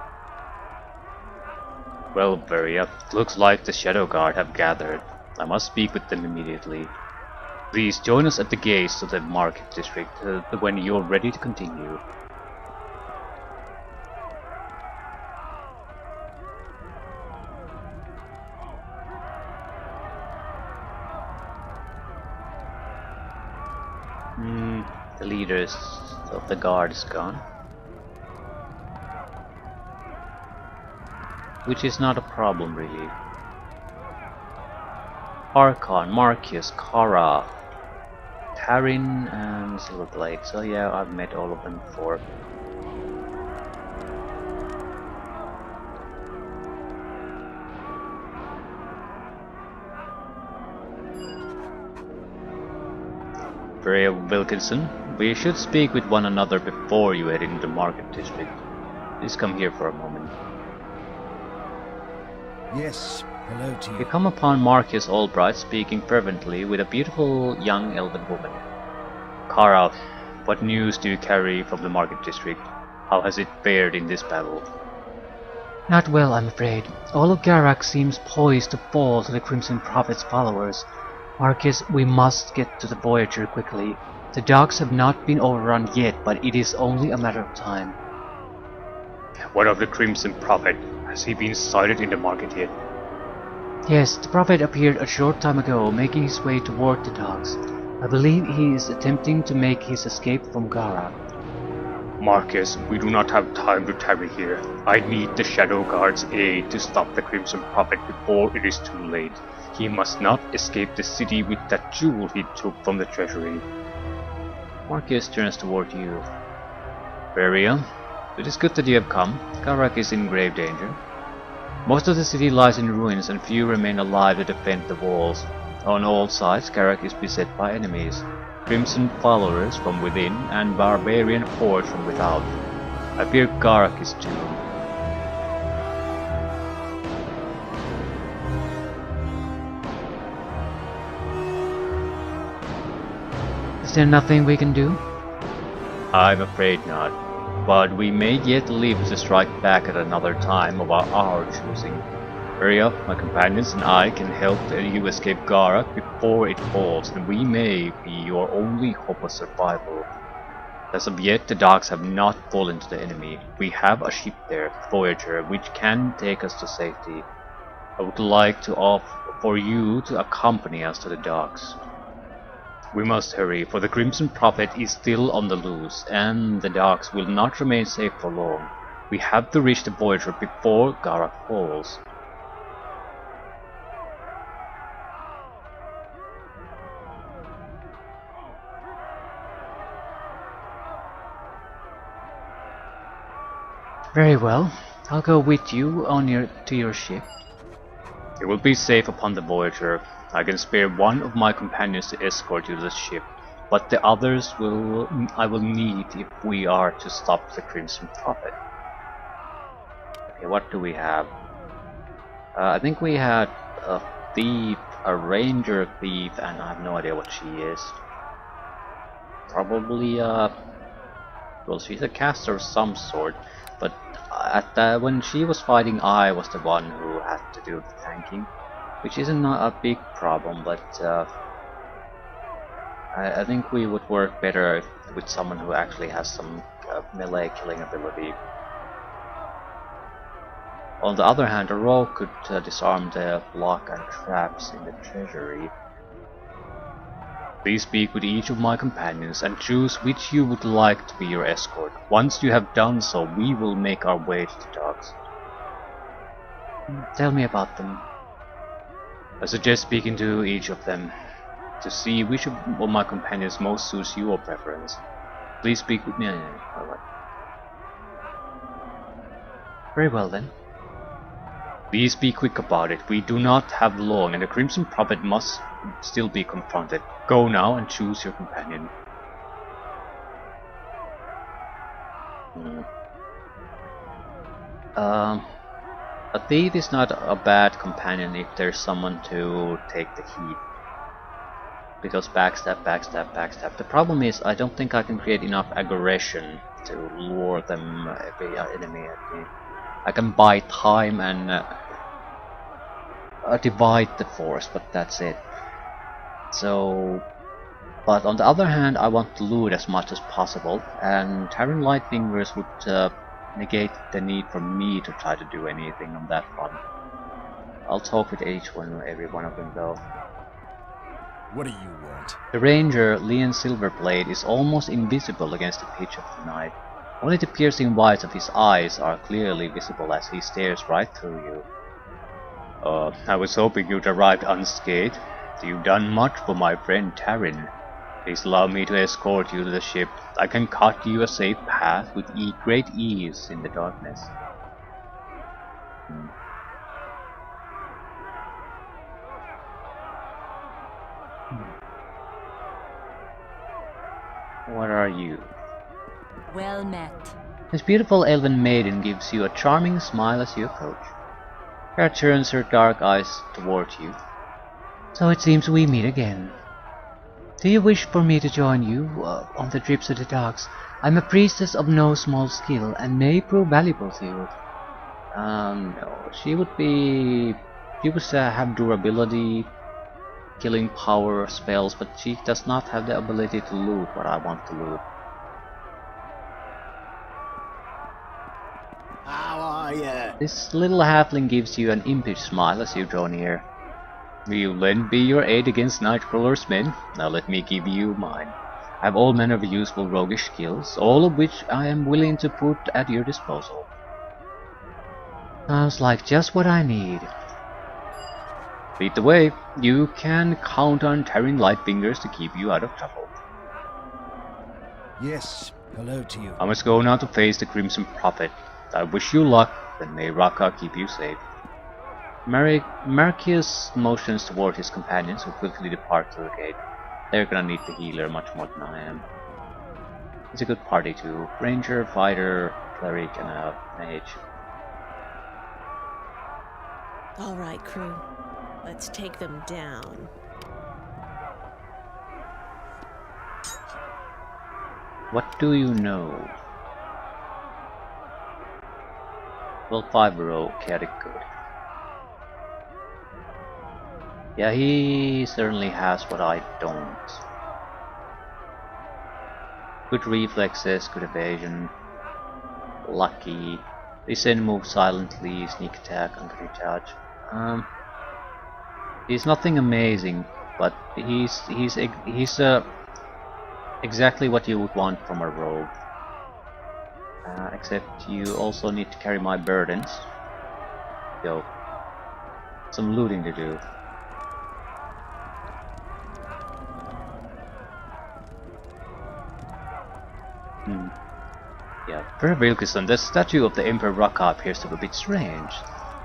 Well, Varia, looks like the Shadowguard have gathered. I must speak with them immediately. Please join us at the gates of the market district when you're ready to continue. The leaders of the guard is gone. Which is not a problem really. Archon, Marcus, Kara, Tarin, and Silverblade. So yeah, I've met all of them before. Brea Wilkinson, we should speak with one another before you head into the market district. Please come here for a moment.
Yes, hello to
You
you.
come upon Marcus Albright speaking fervently with a beautiful young elven woman. Kara, what news do you carry from the market district? How has it fared in this battle?
Not well, I'm afraid. All of Garak seems poised to fall to the Crimson Prophet's followers. Marcus, we must get to the Voyager quickly. The docks have not been overrun yet, but it is only a matter of time.
What of the Crimson Prophet? Has he been sighted in the market yet?
Yes, the Prophet appeared a short time ago, making his way toward the docks. I believe he is attempting to make his escape from Garak.
Marcus, we do not have time to tarry here. I need the Shadowguard's aid to stop the Crimson Prophet before it is too late. He must not escape the city with that jewel he took from the treasury.
Marcus turns toward you. Varia, it is good that you have come. Garak is in grave danger. Most of the city lies in ruins and few remain alive to defend the walls. On all sides, Garak is beset by enemies. Crimson followers from within and barbarian hordes from without. I fear Garak is doomed.
Is there nothing we can do?
I'm afraid not, but we may yet live to strike back at another time of our choosing. Hurry up, my companions and I can help you escape Garak before it falls, and we may be your only hope of survival. As of yet, the docks have not fallen to the enemy. We have a ship there, Voyager, which can take us to safety. I would like to offer for you to accompany us to the docks. We must hurry, for the Crimson Prophet is still on the loose, and the docks will not remain safe for long. We have to reach the Voyager before Garak falls.
Very well. I'll go with you to your ship.
You will be safe upon the Voyager. I can spare one of my companions to escort you to the ship, but the others I will need if we are to stop the Crimson Prophet. Okay, what do we have? I think we had a thief, a ranger thief, and I have no idea what she is. Probably, well, she's a caster of some sort, but when she was fighting, I was the one who had to do the tanking, which isn't a big problem, but I think we would work better with someone who actually has some melee killing ability. On the other hand, a rogue could disarm the block and traps in the treasury. Please speak with each of my companions and choose which you would like to be your escort. Once you have done so, we will make our way to the docks.
Tell me about them.
I suggest speaking to each of them to see which of my companions most suits your preference. Please speak with me. Alright.
Very well then.
Please be quick about it. We do not have long, and the Crimson Prophet must still be confronted. Go now and choose your companion. A thief is not a bad companion if there's someone to take the heat. Because backstab, backstab, backstab. The problem is I don't think I can create enough aggression to lure them, every enemy at me. I can buy time and divide the force, but that's it. So, but on the other hand, I want to loot as much as possible, and Terran Lightfingers would negate the need for me to try to do anything on that front. I'll talk with every one of them though.
What do you want?
The ranger, Leon Silverblade, is almost invisible against the pitch of the night. Only the piercing whites of his eyes are clearly visible as he stares right through you. I was hoping you'd arrived unscathed. You've done much for my friend Taryn. Please allow me to escort you to the ship. I can cut you a safe path with great ease in the darkness. What are you?
Well met.
This beautiful elven maiden gives you a charming smile as you approach. Her turns her dark eyes toward you.
So it seems we meet again. Do you wish for me to join you on the trips to the docks? I'm a priestess of no small skill and may prove valuable to you.
No. She would have durability, killing power spells, but she does not have the ability to loot what I want to loot.
How are you?
This little halfling gives you an impish smile as you draw near. Will you lend me your aid against Nightcrawler's men? Now let me give you mine. I have all manner of useful roguish skills, all of which I am willing to put at your disposal.
Sounds like just what I need.
Lead the way. You can count on Terran Lightfingers to keep you out of trouble.
Yes, hello to you.
I must go now to face the Crimson Prophet. I wish you luck, and may Raka keep you safe. Marcus motions toward his companions who quickly depart to the gate. They're gonna need the healer much more than I am. It's a good party too. Ranger, fighter, cleric, and a mage.
Alright, crew. Let's take them down.
What do you know? Well, 5-0, chaotic good. Yeah, he certainly has what I don't. Good reflexes, good evasion, lucky, listen, move silently, sneak attack, uncanny charge. He's nothing amazing, but he's exactly what you would want from a rogue. Except you also need to carry my burdens. So, some looting to do. Yeah, per Wilkinson, the statue of the Emperor Raka appears to be a bit strange.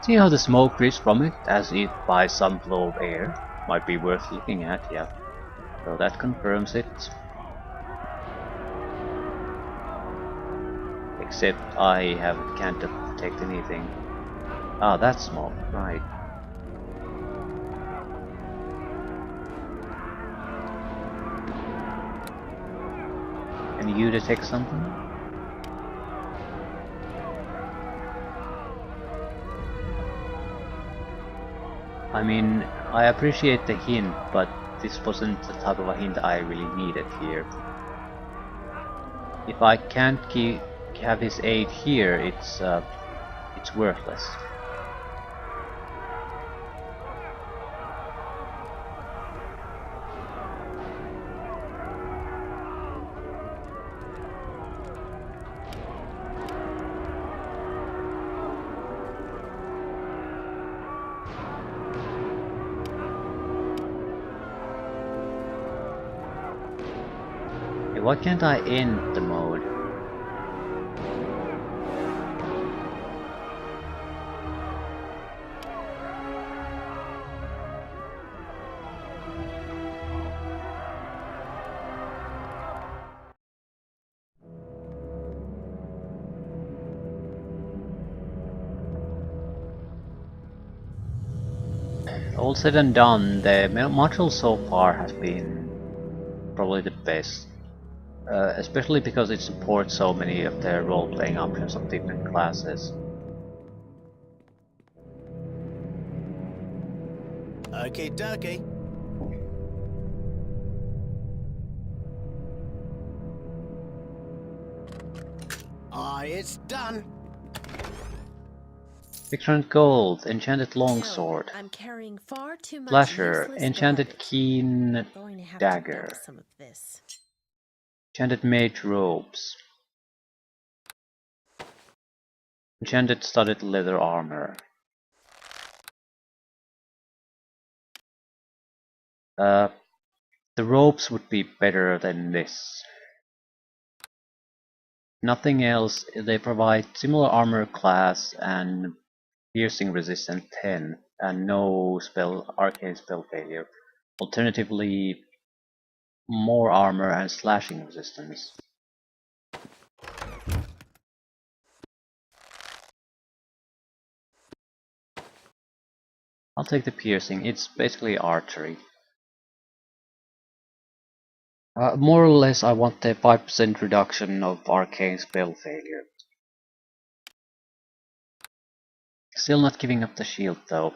See how the smoke drifts from it, as if by some flow of air? Might be worth looking at, yeah. So that confirms it. Except I can't detect anything. Ah, that's smoke, right. Can you detect something? I mean, I appreciate the hint, but this wasn't the type of a hint I really needed here. If I can't have his aid here, it's worthless. Why can't I end the mode? All said and done, the module so far has been probably the best. Especially because it supports so many of the role-playing options of different classes.
Okay, dokie. It's done.
600 gold, enchanted longsword.
No, I'm carrying far too much
Slasher,
useless
enchanted
garbage.
keen
Going to have
dagger.
to dump some of this.
Enchanted mage robes. Enchanted studded leather armor. The robes would be better than this. Nothing else, they provide similar armor class and piercing resistance 10 and no arcane spell failure. Alternatively, more armor and slashing resistance. I'll take the piercing, it's basically archery. More or less I want the 5% reduction of arcane spell failure. Still not giving up the shield though.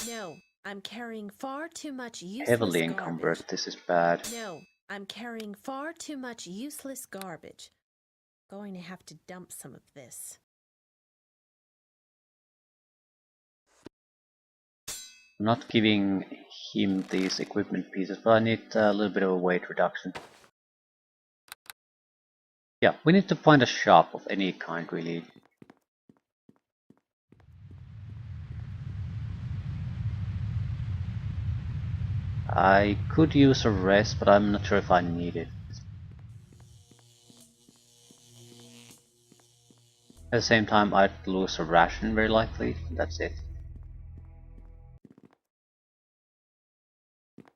No, I'm carrying far too much useless
Heavily
garbage.
encumbered, this is bad.
No, I'm carrying far too much useless garbage. Going to have to dump some of this.
I'm not giving him these equipment pieces, but I need a little bit of a weight reduction. Yeah, we need to find a shop of any kind really. I could use a rest, but I'm not sure if I need it. At the same time, I'd lose a ration very likely. That's it.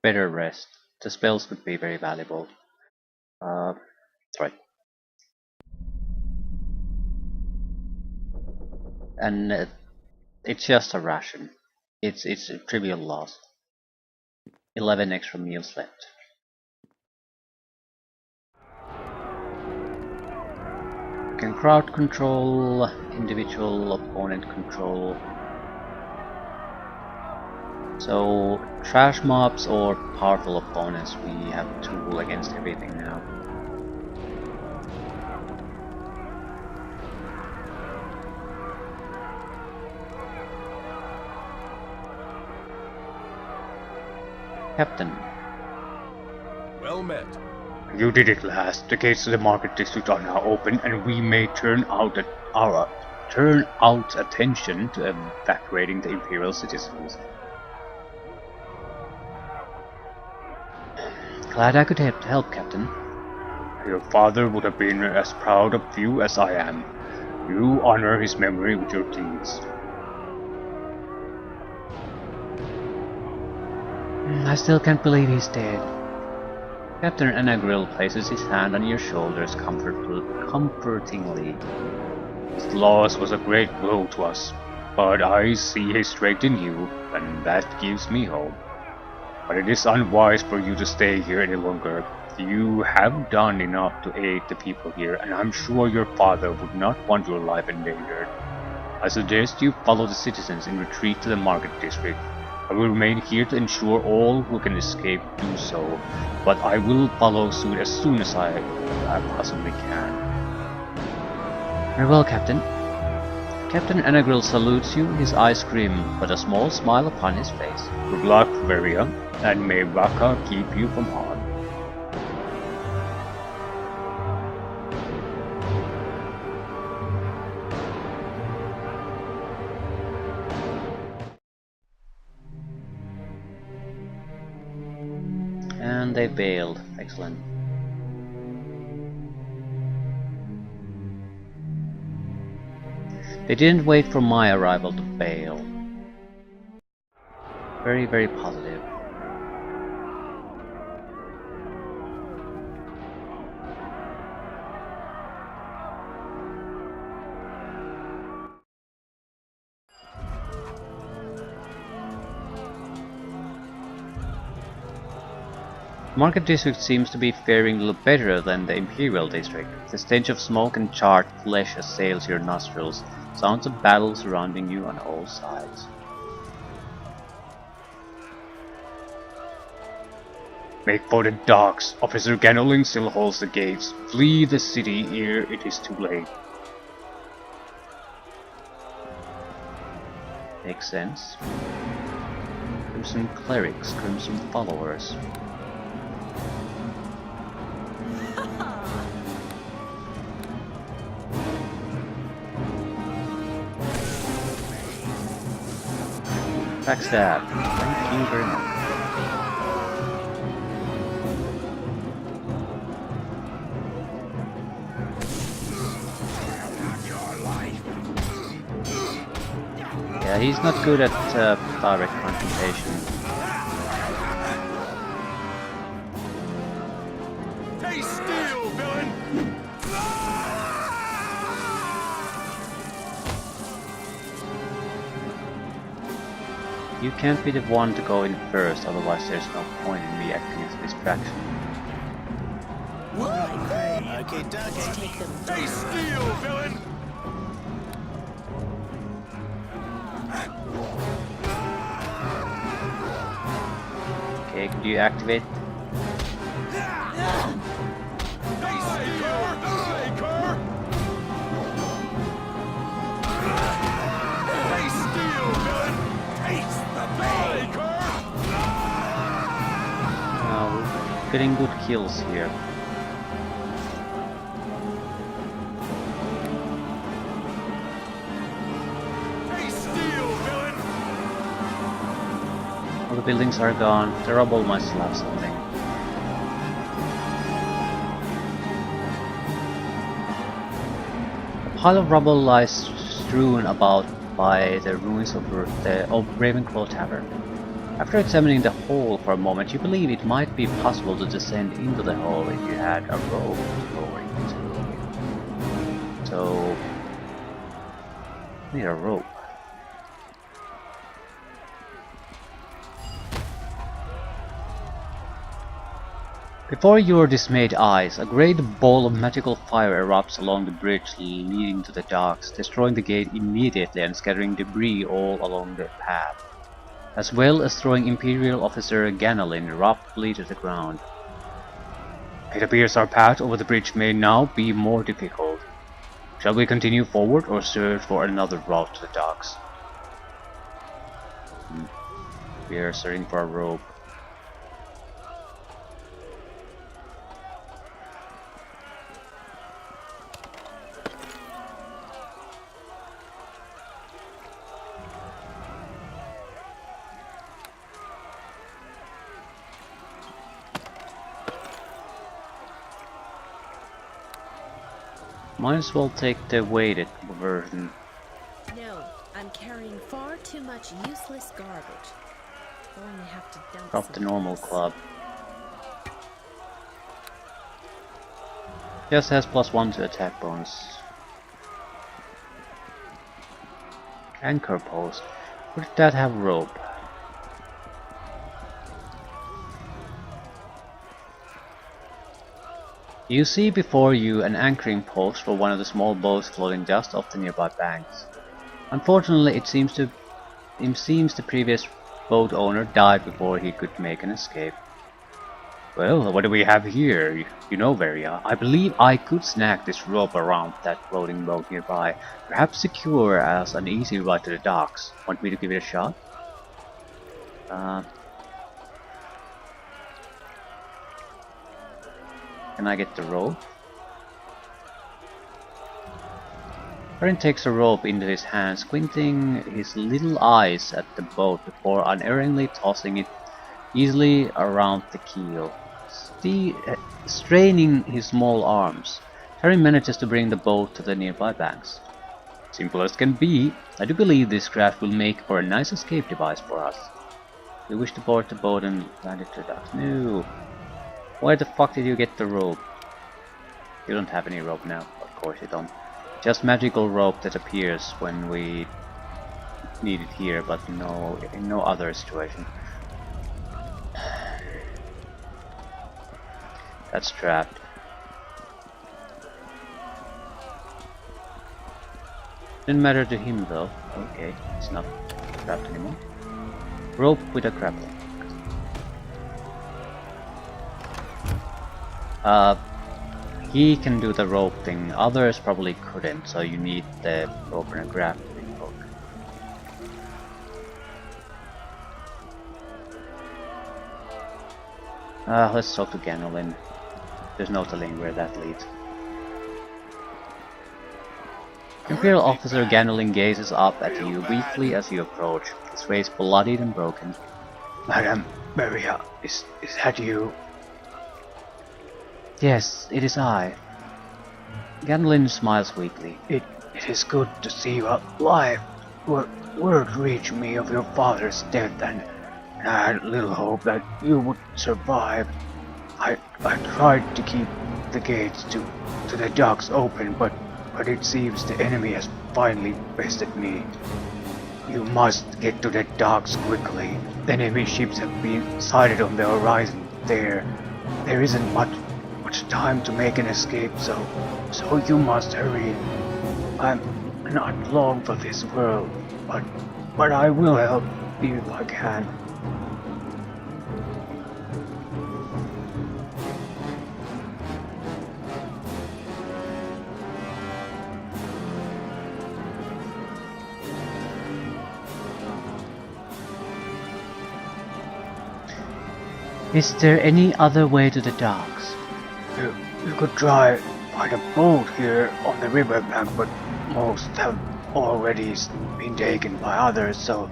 Better rest. The spells could be very valuable. That's right. And it's just a ration. It's a trivial loss. 11 extra meals left. You can crowd control, individual opponent control. So trash mobs or powerful opponents, we have a tool against everything now. Captain.
Well met.
You did it last. The gates to the market district are now open, and we may turn out attention to evacuating the Imperial citizens.
Glad I could help, Captain.
Your father would have been as proud of you as I am. You honor his memory with your deeds.
I still can't believe he's dead. Captain Anagrill places his hand on your shoulders comfortingly.
His loss was a great blow to us, but I see his strength in you, and that gives me hope. But it is unwise for you to stay here any longer. You have done enough to aid the people here, and I'm sure your father would not want your life endangered. I suggest you follow the citizens in retreat to the market district. I will remain here to ensure all who can escape do so, but I will follow suit as soon as I possibly can.
Very well, Captain. Captain Anagrill salutes you, his eyes grim, but a small smile upon his face.
Good luck, Varia, and may Vaka keep you from harm.
And they bailed. Excellent. They didn't wait for my arrival to bail. Very, very positive. Market District seems to be faring a little better than the Imperial District. The stench of smoke and charred flesh assails your nostrils, sounds of battle surrounding you on all sides.
Make for the docks. Officer Ganolin still holds the gates. Flee the city ere it is too late.
Makes sense. Crimson clerics, crimson followers. Backstab. Thank you very much. Yeah, he's not good at direct confrontation.
Stay still, villain!
You can't be the one to go in first, otherwise there's no point in me acting as a distraction.
Okay, dokie.
Take them
Stay still, villain!
Okay, could you activate?
Stay still, Baker! Stay still, villain! Taste the Baker!
We're getting good kills here.
Stay still, villain!
All the buildings are gone. The rubble might still have something. A pile of rubble lies strewn about by the ruins of Ravenclaw Tavern. After examining the hole for a moment, you believe it might be possible to descend into the hole if you had a rope to lower into. So, need a rope. Before your dismayed eyes, a great ball of magical fire erupts along the bridge leading to the docks, destroying the gate immediately and scattering debris all along the path, as well as throwing Imperial Officer Ganolin roughly to the ground. It appears our path over the bridge may now be more difficult. Shall we continue forward or search for another route to the docks? We are searching for a rope.
Might as well take the weighted version.
No, I'm carrying far too much useless garbage. Going to have to dump
Drop
some
the normal
of this.
club. Just has +1 to attack bonus. Anchor post. Would that have rope? You see before you an anchoring post for one of the small boats floating just off the nearby banks. Unfortunately, it seems the previous boat owner died before he could make an escape. Well, what do we have here? You know, Varia, I believe I could snag this rope around that floating boat nearby, perhaps secure as an easy ride to the docks. Want me to give it a shot? Can I get the rope? Perrin takes the rope into his hand, squinting his little eyes at the boat before unerringly tossing it easily around the keel. Straining his small arms, Perrin manages to bring the boat to the nearby banks. Simple as can be, I do believe this craft will make for a nice escape device for us. We wish to board the boat and land it to the docks. No. Where the fuck did you get the rope? You don't have any rope now, of course you don't. Just magical rope that appears when we need it here, but no, in no other situation. That's trapped. Didn't matter to him though. Okay, it's not trapped anymore. Rope with a grappling. He can do the rope thing, others probably couldn't, so you need the rope and a grappling hook. Let's talk to Ganolin. There's no telling where that leads. Imperial officer Ganolin gazes up at you weakly as you approach, his face bloodied and broken.
Madam Maria, is that you?
Yes, it is I. Ganolin smiles weakly.
It is good to see you alive. Word reached me of your father's death, and I had little hope that you would survive. I tried to keep the gates to the docks open, but it seems the enemy has finally bested me. You must get to the docks quickly. The enemy ships have been sighted on the horizon there. There isn't much time to make an escape, so you must hurry. I'm not long for this world, but I will help you if I can.
Is there any other way to the docks?
You could try find a boat here on the riverbank, but most have already been taken by others, so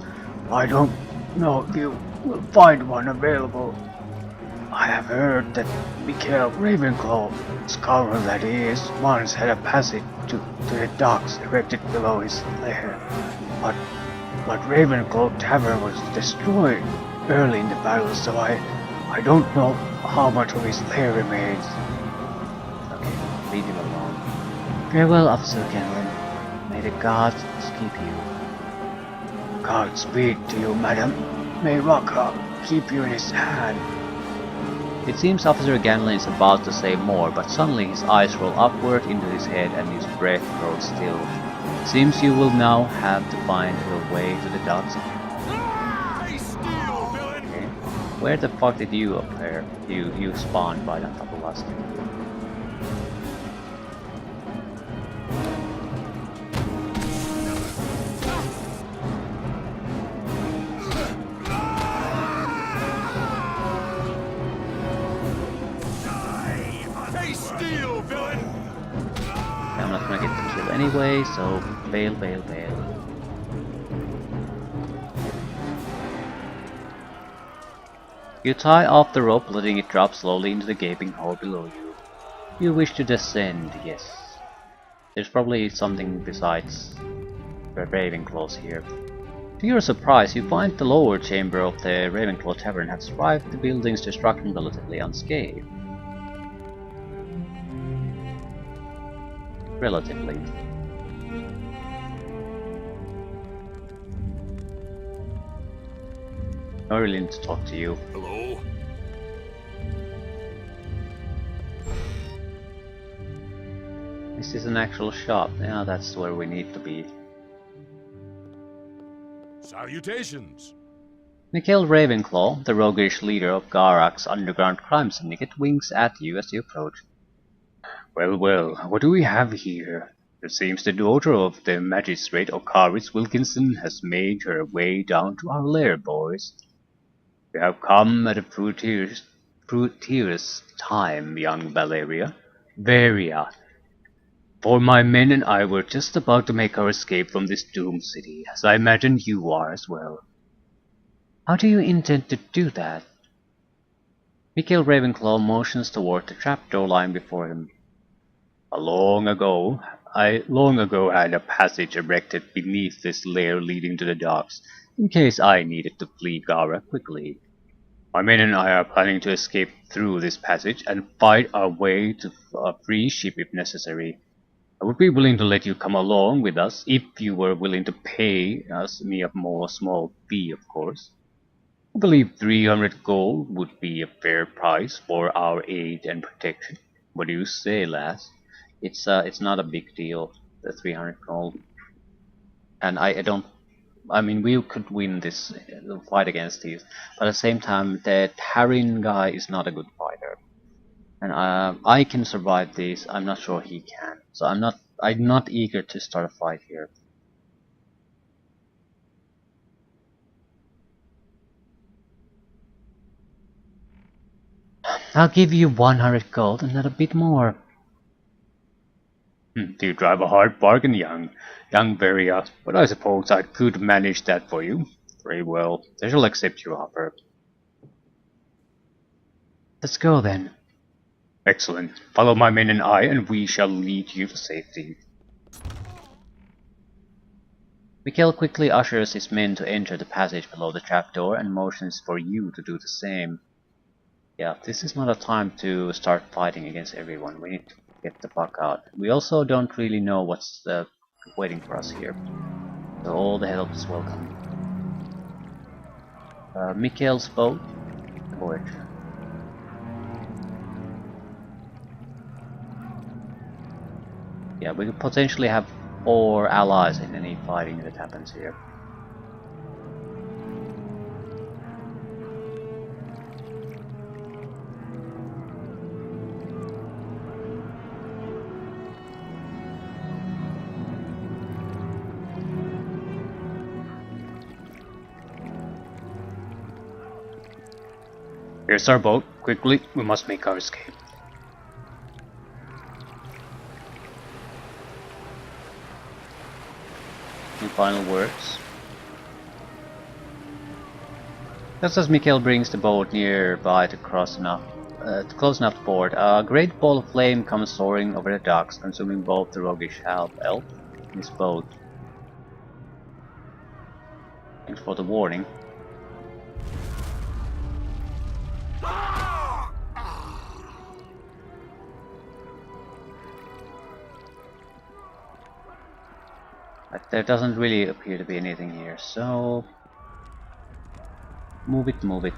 I don't know if you will find one available. I have heard that Mikhail Ravenclaw, scholar that he is, once had a passage to the docks erected below his lair, but Ravenclaw Tavern was destroyed early in the battle, so I don't know how much of his lair remains.
Okay, leave him alone. Farewell, Officer Ganolin. May the gods keep you.
Godspeed to you, madam. May Raka keep you in his hand.
It seems Officer Ganolin is about to say more, but suddenly his eyes roll upward into his head and his breath grows still. Seems you will now have to find your way to the docks again. Okay. Where the fuck did you appear? You spawned right on top of us. I'm not gonna get the kill anyway, so bail. You tie off the rope, letting it drop slowly into the gaping hole below you. You wish to descend, yes. There's probably something besides the Ravenclaws here. To your surprise, you find the lower chamber of the Ravenclaw Tavern has survived the building's destruction relatively unscathed. Relatively. I really need to talk to you.
Hello?
This is an actual shop. Yeah, that's where we need to be.
Salutations!
Mikhail Ravenclaw, the roguish leader of Garak's underground crime syndicate, winks at you as you approach.
Well, well, what do we have here? It seems the daughter of the magistrate Okaris Wilkinson has made her way down to our lair, boys. We have come at a fruitious time, young Valeria. Varia. For my men and I were just about to make our escape from this doomed city, as I imagine you are as well.
How do you intend to do that? Mikhail Ravenclaw motions toward the trapdoor lying before him.
Long ago had a passage erected beneath this lair leading to the docks, in case I needed to flee Gara quickly. My men and I are planning to escape through this passage and fight our way to a free ship if necessary. I would be willing to let you come along with us if you were willing to pay me a more small fee, of course. I believe 300 gold would be a fair price for our aid and protection. What do you say, lass?
It's not a big deal, the 300 gold. And I mean, we could win this fight against these, but at the same time, the Tarin guy is not a good fighter. And I can survive this. I'm not sure he can. So I'm not eager to start a fight here. I'll give you 100 gold and not a bit more.
Do you drive a hard bargain, young Varia? But I suppose I could manage that for you. Very well. I shall accept your offer.
Let's go then.
Excellent. Follow my men and I, and we shall lead you to safety.
Mikhail quickly ushers his men to enter the passage below the trapdoor and motions for you to do the same. Yeah, this is not a time to start fighting against everyone. We need to get the fuck out. We also don't really know what's waiting for us here. So all the help is welcome. Mikhail's boat. Aboard. Yeah, we could potentially have 4 allies in any fighting that happens here.
Here's our boat. Quickly, we must make our escape.
Any final words? Just as Mikhail brings the boat nearby to close enough to board, a great ball of flame comes soaring over the docks, consuming both the roguish half elf and his boat. Thanks for the warning. But there doesn't really appear to be anything here, so move it, move it.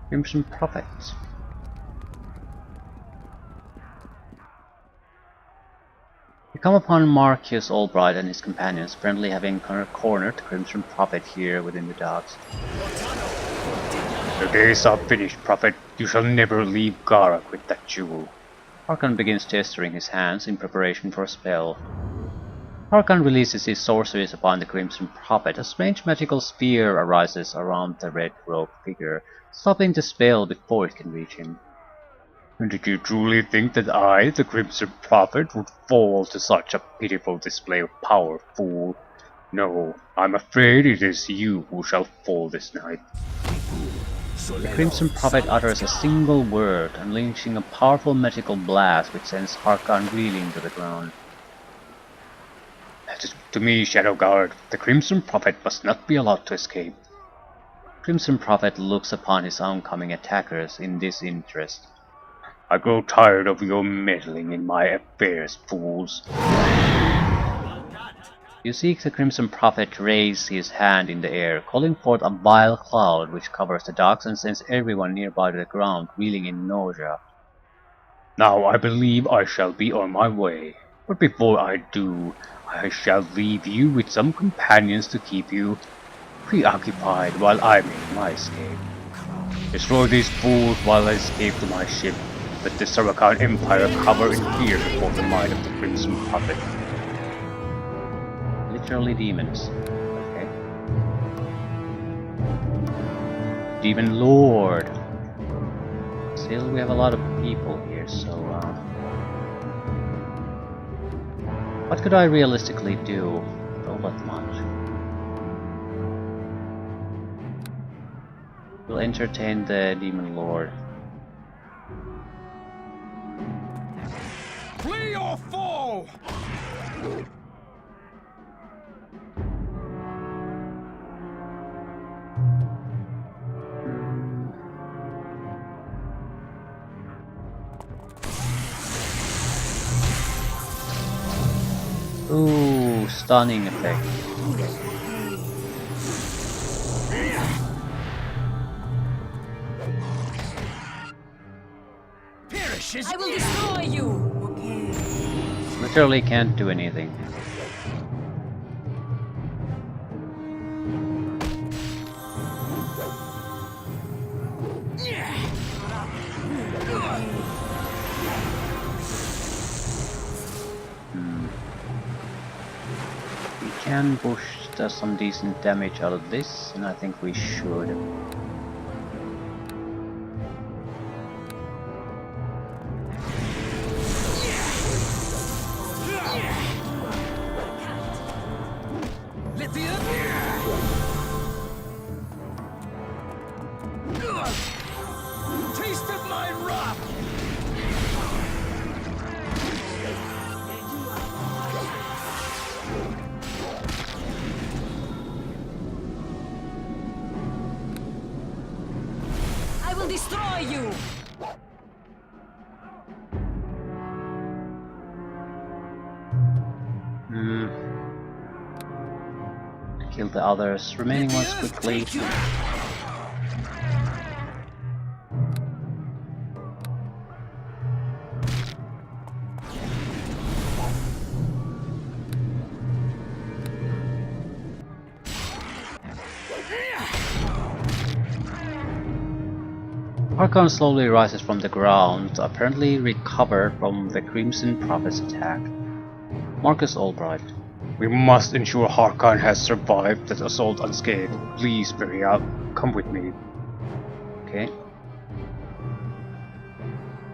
Crimson Prophet. You come upon Marcus Albright and his companions, friendly having cornered the Crimson Prophet here within the docks.
The days are finished, Prophet. You shall never leave Garak with that jewel.
Harkon begins gesturing his hands in preparation for a spell. Harkon releases his sorceries upon the Crimson Prophet. A strange magical sphere arises around the red-robed figure, stopping the spell before it can reach him.
And did you truly think that I, the Crimson Prophet, would fall to such a pitiful display of power, fool? No, I'm afraid it is you who shall fall this night.
The Crimson Prophet utters a single word, unleashing a powerful magical blast which sends Harkan reeling to the ground.
To me, Shadowguard, the Crimson Prophet must not be allowed to escape.
Crimson Prophet looks upon his oncoming attackers in disinterest.
I grow tired of your meddling in my affairs, fools.
You see the Crimson Prophet raise his hand in the air, calling forth a vile cloud which covers the docks and sends everyone nearby to the ground, reeling in nausea.
Now I believe I shall be on my way, but before I do, I shall leave you with some companions to keep you preoccupied while I make my escape. Destroy these fools while I escape to my ship. Let the Sarkhan Empire cover in fear before the might of the Crimson Prophet.
Literally demons. Okay. Demon Lord. Still, we have a lot of people here, so what could I realistically do? Not that much. We'll entertain the Demon Lord.
Flee or fall!
Ooh, stunning effect.
Perishes.
I will destroy you!
Literally can't do anything. We can push some decent damage out of this, and I think we should.
Let the taste of my wrath.
I will destroy you!
Kill the others, remaining ones quickly. Harkon slowly rises from the ground, apparently recovered from the Crimson Prophet's attack. Marcus Albright.
We must ensure Harkan has survived that assault unscathed. Please, Beria, come with me.
Okay.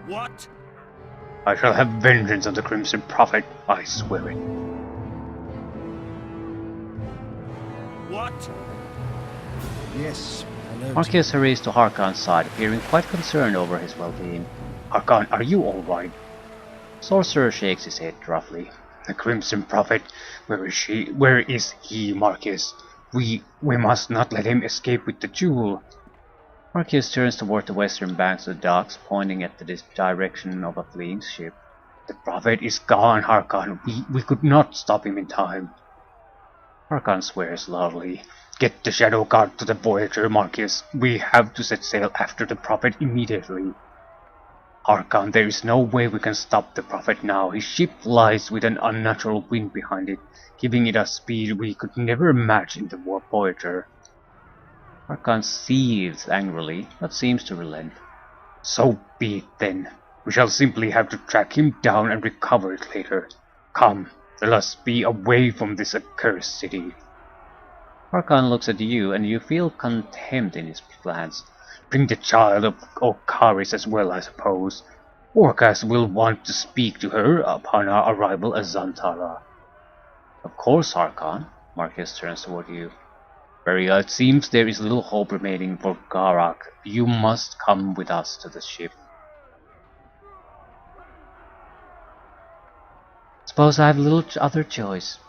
What?
I shall have vengeance on the Crimson Prophet, I swear it.
What?
Yes, hello.
Marcus hurries to Harkon's side, appearing quite concerned over his well-being.
Harkan, are you alright?
Sorcerer shakes his head roughly.
The Crimson Prophet, where is she? Where is he, Marcus? We must not let him escape with the jewel.
Marcus turns toward the western banks of the docks, pointing at the direction of a fleeing ship.
The Prophet is gone, Harkan. We could not stop him in time.
Harkon swears loudly.
Get the Shadowguard to the Voyager, Marcus. We have to set sail after the Prophet immediately. Harkan, there is no way we can stop the Prophet now. His ship lies with an unnatural wind behind it, giving it a speed we could never match in the Voyager.
Harkon seethes angrily, but seems to relent.
So be it then. We shall simply have to track him down and recover it later. Come, let us be away from this accursed city.
Harkon looks at you, and you feel contempt in his glance.
Bring the child of Okaris as well, I suppose. Orcas will want to speak to her upon our arrival at Zantara.
Of course, Harkon. Marcus turns toward you.
Very it seems there is little hope remaining for Garak. You must come with us to the ship. Suppose I have little other choice.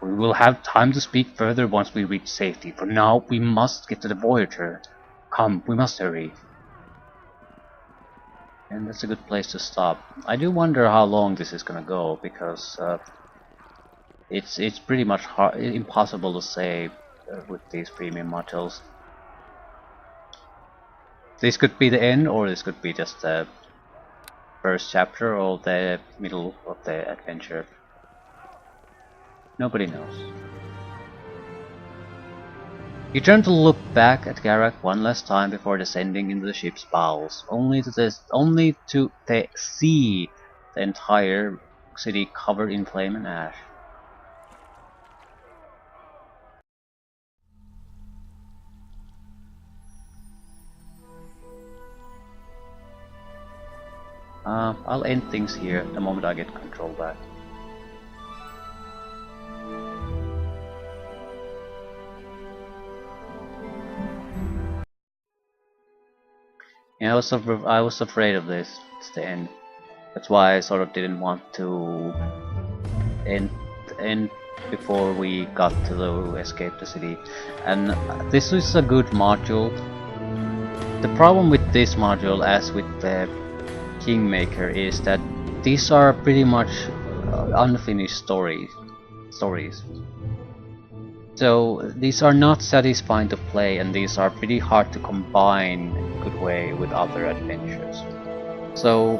We will have time to speak further once we reach safety. For now, we must get to the Voyager. Come, we must hurry. And that's a good place to stop. I do wonder how long this is gonna go, because it's pretty much impossible to say with these premium modules. This could be the end, or this could be just the first chapter or the middle of the adventure. Nobody knows. You turn to look back at Garak one last time before descending into the ship's bowels, only to see the entire city covered in flame and ash. I'll end things here the moment I get control back. Yeah, I was afraid of this. It's the end. That's why I sort of didn't want to end before we got to the escape the city. And this is a good module. The problem with this module, as with the Kingmaker, is that these are pretty much unfinished stories. So these are not satisfying to play, and these are pretty hard to combine in a good way with other adventures. So,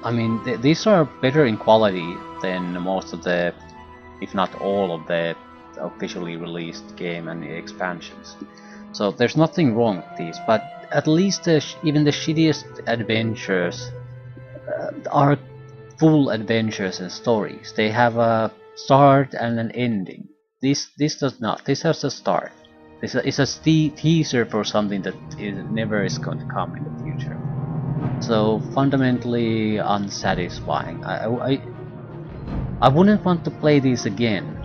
I mean, these are better in quality than most of the, if not all of the officially released game and the expansions. So there's nothing wrong with these, but at least even the shittiest adventures are full adventures and stories. They have a start and an ending. This does not. This has a start. It's a teaser for something that never is going to come in the future. So fundamentally unsatisfying. I wouldn't want to play these again.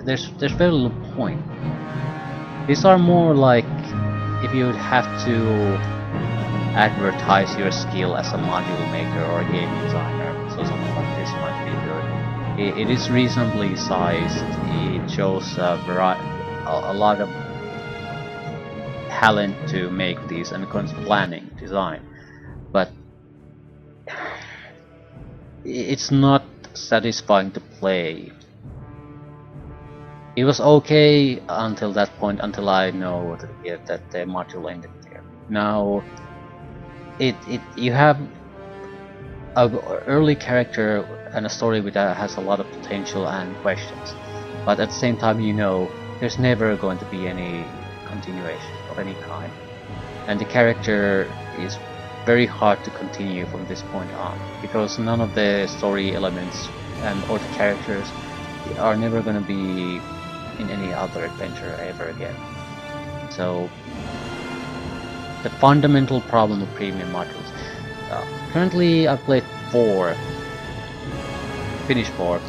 There's very little point. These are more like if you would have to advertise your skill as a module maker or a game designer. So something like this might be good. It is reasonably sized. It shows a lot of talent to make these and planning, design, but it's not satisfying to play. It was okay until that point, until I know that the module ended there. Now, you have an early character and a story which has a lot of potential and questions, but at the same time, you know, there's never going to be any continuation of any kind, and the character is very hard to continue from this point on, because none of the story elements or the characters are never going to be in any other adventure ever again. So the fundamental problem of premium modules. Currently I've played 4, finished 4,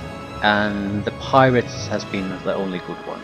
and the Pirates has been the only good one.